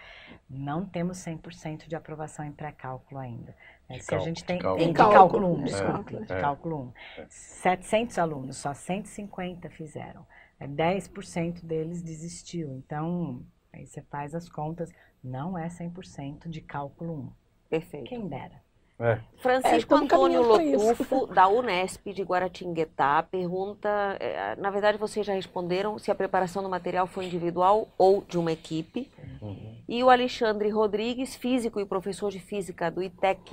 Não temos 100% de aprovação em pré-cálculo ainda. Se a gente tem de cálculo 1, desculpe, de cálculo 1. 700 alunos, só 150 fizeram. 10% deles desistiu. Então, aí você faz as contas, não é 100% de cálculo 1. Perfeito. Quem dera. Francisco Antônio Lotufo, da Unesp de Guaratinguetá, pergunta, na verdade vocês já responderam, se a preparação do material foi individual ou de uma equipe. E o Alexandre Rodrigues, físico e professor de física do ITEC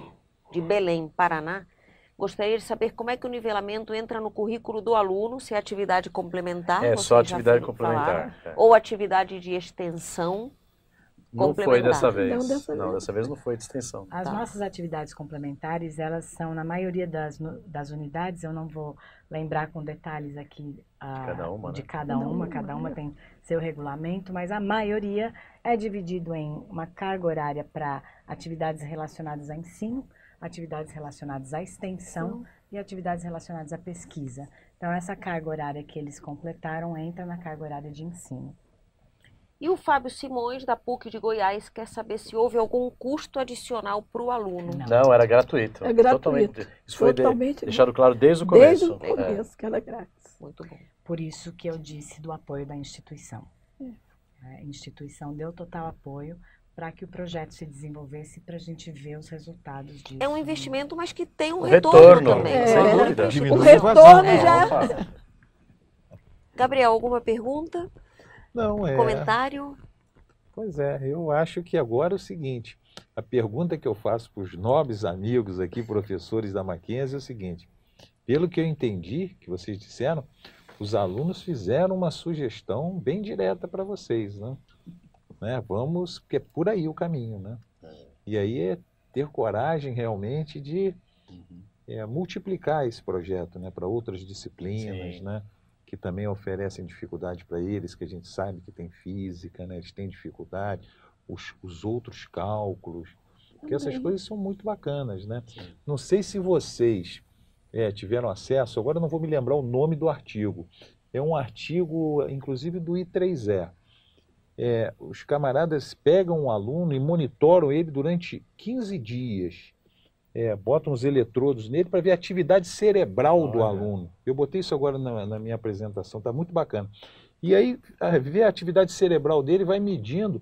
de Belém, Paraná, gostaria de saber como é que o nivelamento entra no currículo do aluno, se é atividade complementar. É só atividade complementar. Ou atividade de extensão. Não foi dessa vez. Não, Dessa vez não foi de extensão. As nossas atividades complementares, elas são, na maioria das unidades, eu não vou lembrar com detalhes aqui de cada uma tem seu regulamento, mas a maioria é dividido em uma carga horária para atividades relacionadas a ensino, atividades relacionadas à extensão e atividades relacionadas à pesquisa. Então, essa carga horária que eles completaram entra na carga horária de ensino. E o Fábio Simões, da PUC de Goiás, quer saber se houve algum custo adicional para o aluno. Não, era gratuito. É gratuito. Isso foi deixado claro desde o começo. Desde o começo, que era grátis. Muito bom. Por isso que eu disse do apoio da instituição. A instituição deu total apoio para que o projeto se desenvolvesse, para a gente ver os resultados disso. É um investimento, mas que tem um retorno também. Sem dúvida. O retorno já... Gabriel, alguma pergunta? Não, Comentário? Pois é, eu acho que agora é o seguinte, a pergunta que eu faço para os nobres amigos aqui, professores da Mackenzie, é o seguinte, pelo que eu entendi, que vocês disseram, os alunos fizeram uma sugestão bem direta para vocês, né? Vamos, porque é por aí o caminho, né? E aí é ter coragem realmente de multiplicar esse projeto, né, para outras disciplinas, né? Que também oferecem dificuldade para eles, que a gente sabe que tem física, né? Eles têm dificuldade, os outros cálculos, porque essas coisas são muito bacanas, né? Não sei se vocês tiveram acesso, agora eu não vou me lembrar o nome do artigo, é um artigo, inclusive, do I3E. Os camaradas pegam um aluno e monitoram ele durante 15 dias, botam os eletrodos nele para ver a atividade cerebral do aluno. Eu botei isso agora na minha apresentação, está muito bacana. E aí, ver a atividade cerebral dele, vai medindo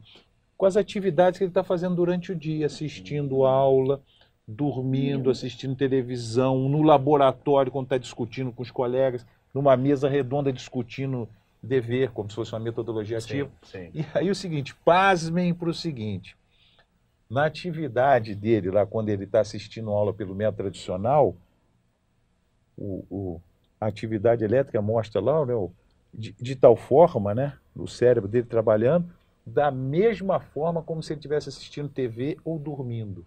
com as atividades que ele está fazendo durante o dia, assistindo aula, dormindo, assistindo televisão, no laboratório, quando está discutindo com os colegas, numa mesa redonda discutindo dever, como se fosse uma metodologia ativa. Sim. E aí o seguinte, pasmem para o seguinte, na atividade dele, lá quando ele está assistindo aula pelo método tradicional, a atividade elétrica mostra lá, né, de tal forma, né, o cérebro dele trabalhando, da mesma forma como se ele estivesse assistindo TV ou dormindo.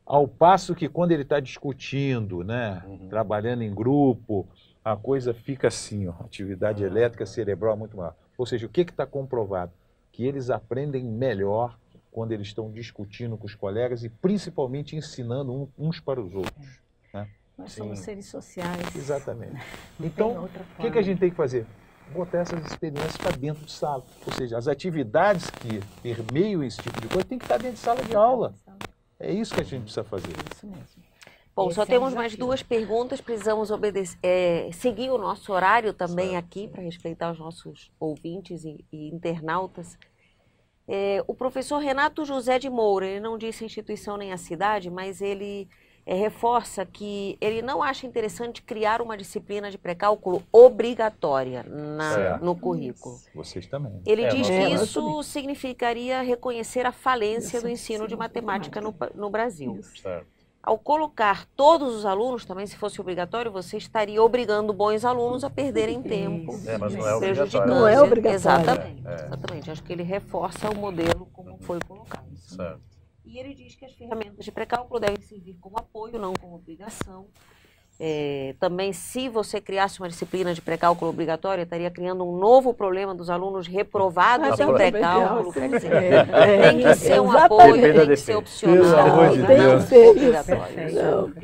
Ao passo que quando ele está discutindo, né, trabalhando em grupo, a coisa fica assim, ó, atividade elétrica cerebral muito maior. Ou seja, o que está comprovado? Que eles aprendem melhor quando eles estão discutindo com os colegas e principalmente ensinando uns para os outros. Né? Nós somos seres sociais. Exatamente. Então, o que a gente tem que fazer? Botar essas experiências para dentro de sala. Ou seja, as atividades que permeiam esse tipo de coisa tem que estar dentro de sala de aula. É isso que a gente precisa fazer. Isso mesmo. Bom, só temos mais 2 perguntas, precisamos seguir o nosso horário também aqui, para respeitar os nossos ouvintes e internautas. O professor Renato José de Moura, ele não disse a instituição nem a cidade, mas ele reforça que ele não acha interessante criar uma disciplina de pré-cálculo obrigatória no currículo. Vocês também. Ele diz que isso significaria reconhecer a falência do ensino de matemática no Brasil. Certo. Ao colocar todos os alunos, também se fosse obrigatório, você estaria obrigando bons alunos a perderem tempo, mas não é obrigatório. Não é obrigatório. Exatamente, exatamente. Acho que ele reforça o modelo como foi colocado. Certo. E ele diz que as ferramentas de pré-cálculo devem servir como apoio, não como obrigação. Também, se você criasse uma disciplina de pré-cálculo obrigatória, estaria criando um novo problema dos alunos reprovados em pré-cálculo. Quer dizer, tem que ser um apoio, tem que ser opcional, não obrigatório.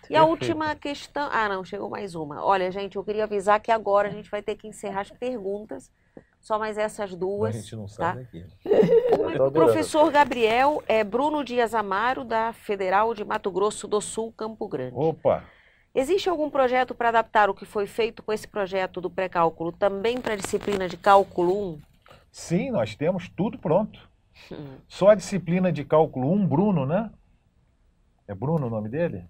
E a última questão... não, chegou mais uma. Olha, gente, eu queria avisar que agora a gente vai ter que encerrar as perguntas. Só mais essas 2. A gente não sabe aqui. O professor Gabriel Bruno Dias Amaro, da Federal de Mato Grosso do Sul, Campo Grande. Opa! Existe algum projeto para adaptar o que foi feito com esse projeto do pré-cálculo também para a disciplina de cálculo 1? Sim, nós temos tudo pronto. Só a disciplina de cálculo 1, Bruno, né? É Bruno o nome dele?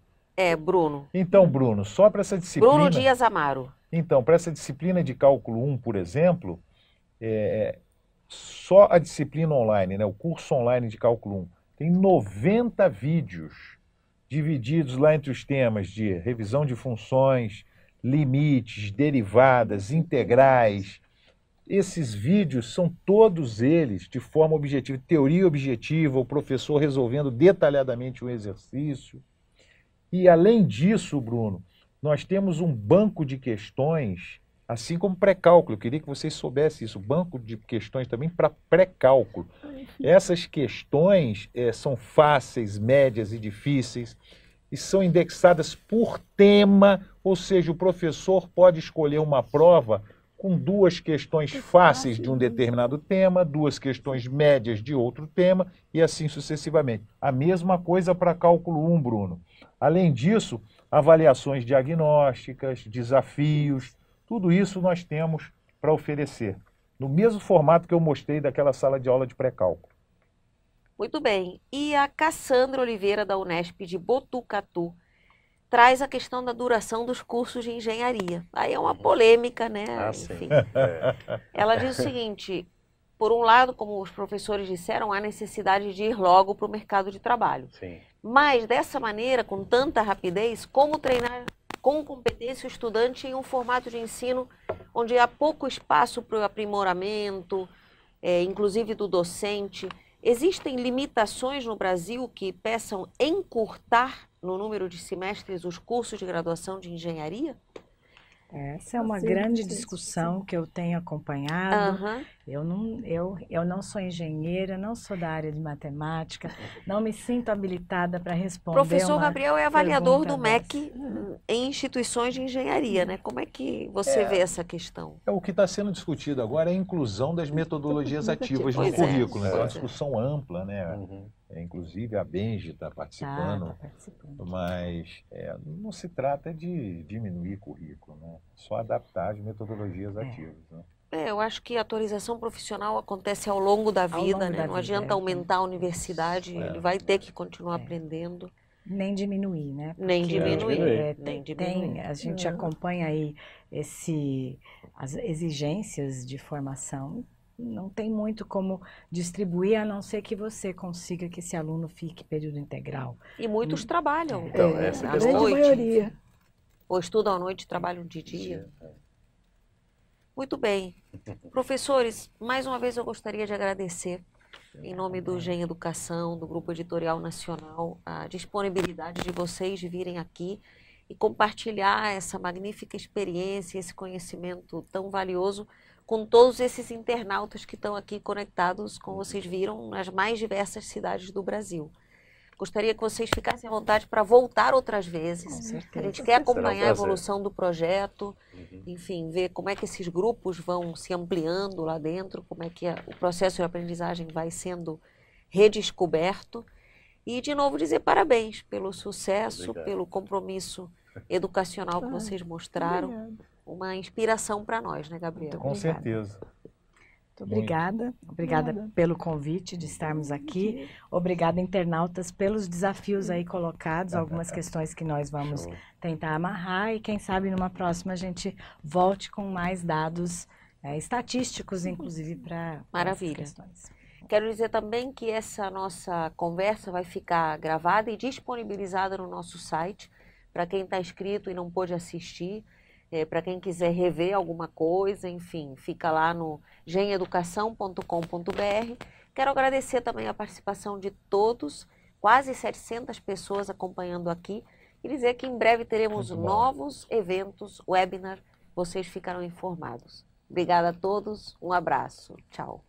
Bruno. Então, Bruno, só para essa disciplina... Bruno Dias Amaro. Então, para essa disciplina de cálculo 1, por exemplo, só a disciplina online, né, o curso online de cálculo 1, tem 90 vídeos divididos lá entre os temas de revisão de funções, limites, derivadas, integrais. Esses vídeos são todos eles de forma objetiva, teoria objetiva, o professor resolvendo detalhadamente o exercício. E além disso, Bruno, nós temos um banco de questões, assim como pré-cálculo. Eu queria que vocês soubessem isso, banco de questões também para pré-cálculo. Essas questões são fáceis, médias e difíceis, e são indexadas por tema, ou seja, o professor pode escolher uma prova com 2 questões fáceis de um determinado tema, 2 questões médias de outro tema, e assim sucessivamente. A mesma coisa para cálculo 1, Bruno. Além disso, avaliações diagnósticas, desafios, tudo isso nós temos para oferecer, no mesmo formato que eu mostrei daquela sala de aula de pré-cálculo. Muito bem. E a Cassandra Oliveira, da Unesp de Botucatu, traz a questão da duração dos cursos de engenharia. Aí é uma polêmica, né? Enfim. Ela diz o seguinte: por um lado, como os professores disseram, há necessidade de ir logo para o mercado de trabalho. Sim. Mas, dessa maneira, com tanta rapidez, como treinar com competência o estudante em um formato de ensino onde há pouco espaço para o aprimoramento, inclusive do docente? Existem limitações no Brasil que peçam encurtar no número de semestres os cursos de graduação de engenharia? Essa é uma grande discussão que eu tenho acompanhado. Eu não sou engenheira, não sou da área de matemática, não me sinto habilitada para responder. Professor Gabriel é avaliador do MEC em instituições de engenharia, né? Como é que você vê essa questão? O que está sendo discutido agora é a inclusão das metodologias ativas no currículo. É uma discussão ampla, né? Inclusive a Benji está participando, mas não se trata de diminuir currículo, né? Só adaptar as metodologias ativas, né? Eu acho que a atualização profissional acontece ao longo da vida, né? Não adianta aumentar a universidade, ele vai ter que continuar aprendendo. Nem diminuir, né? Porque nem diminuir. A gente acompanha aí as exigências de formação não tem muito como distribuir, a não ser que você consiga que esse aluno fique período integral. E muitos trabalham Então, essa é a à questão. grande noite, maioria. ou estudam à noite e trabalham de dia. Muito bem. Professores, mais uma vez eu gostaria de agradecer, em nome do GEM Educação, do Grupo Editorial Nacional, a disponibilidade de vocês de virem aqui e compartilhar essa magnífica experiência, esse conhecimento tão valioso com todos esses internautas que estão aqui conectados, como vocês viram, nas mais diversas cidades do Brasil. Gostaria que vocês ficassem à vontade para voltar outras vezes. A gente quer acompanhar a evolução do projeto, enfim, ver como é que esses grupos vão se ampliando lá dentro, como é que o processo de aprendizagem vai sendo redescoberto. E, de novo, dizer parabéns pelo sucesso, pelo compromisso educacional que vocês mostraram. Obrigada. Uma inspiração para nós, né, Gabriela? Com certeza. Muito obrigada. Obrigada pelo convite de estarmos aqui. Obrigada, internautas, pelos desafios aí colocados, algumas questões que nós vamos tentar amarrar e quem sabe numa próxima a gente volte com mais dados estatísticos, inclusive, para essas questões. Quero dizer também que essa nossa conversa vai ficar gravada e disponibilizada no nosso site, para quem está inscrito e não pôde assistir, para quem quiser rever alguma coisa, enfim, fica lá no gemeducação.com.br. Quero agradecer também a participação de todos, quase 700 pessoas acompanhando aqui, e dizer que em breve teremos novos eventos, webinar, vocês ficarão informados. Obrigada a todos, um abraço, tchau.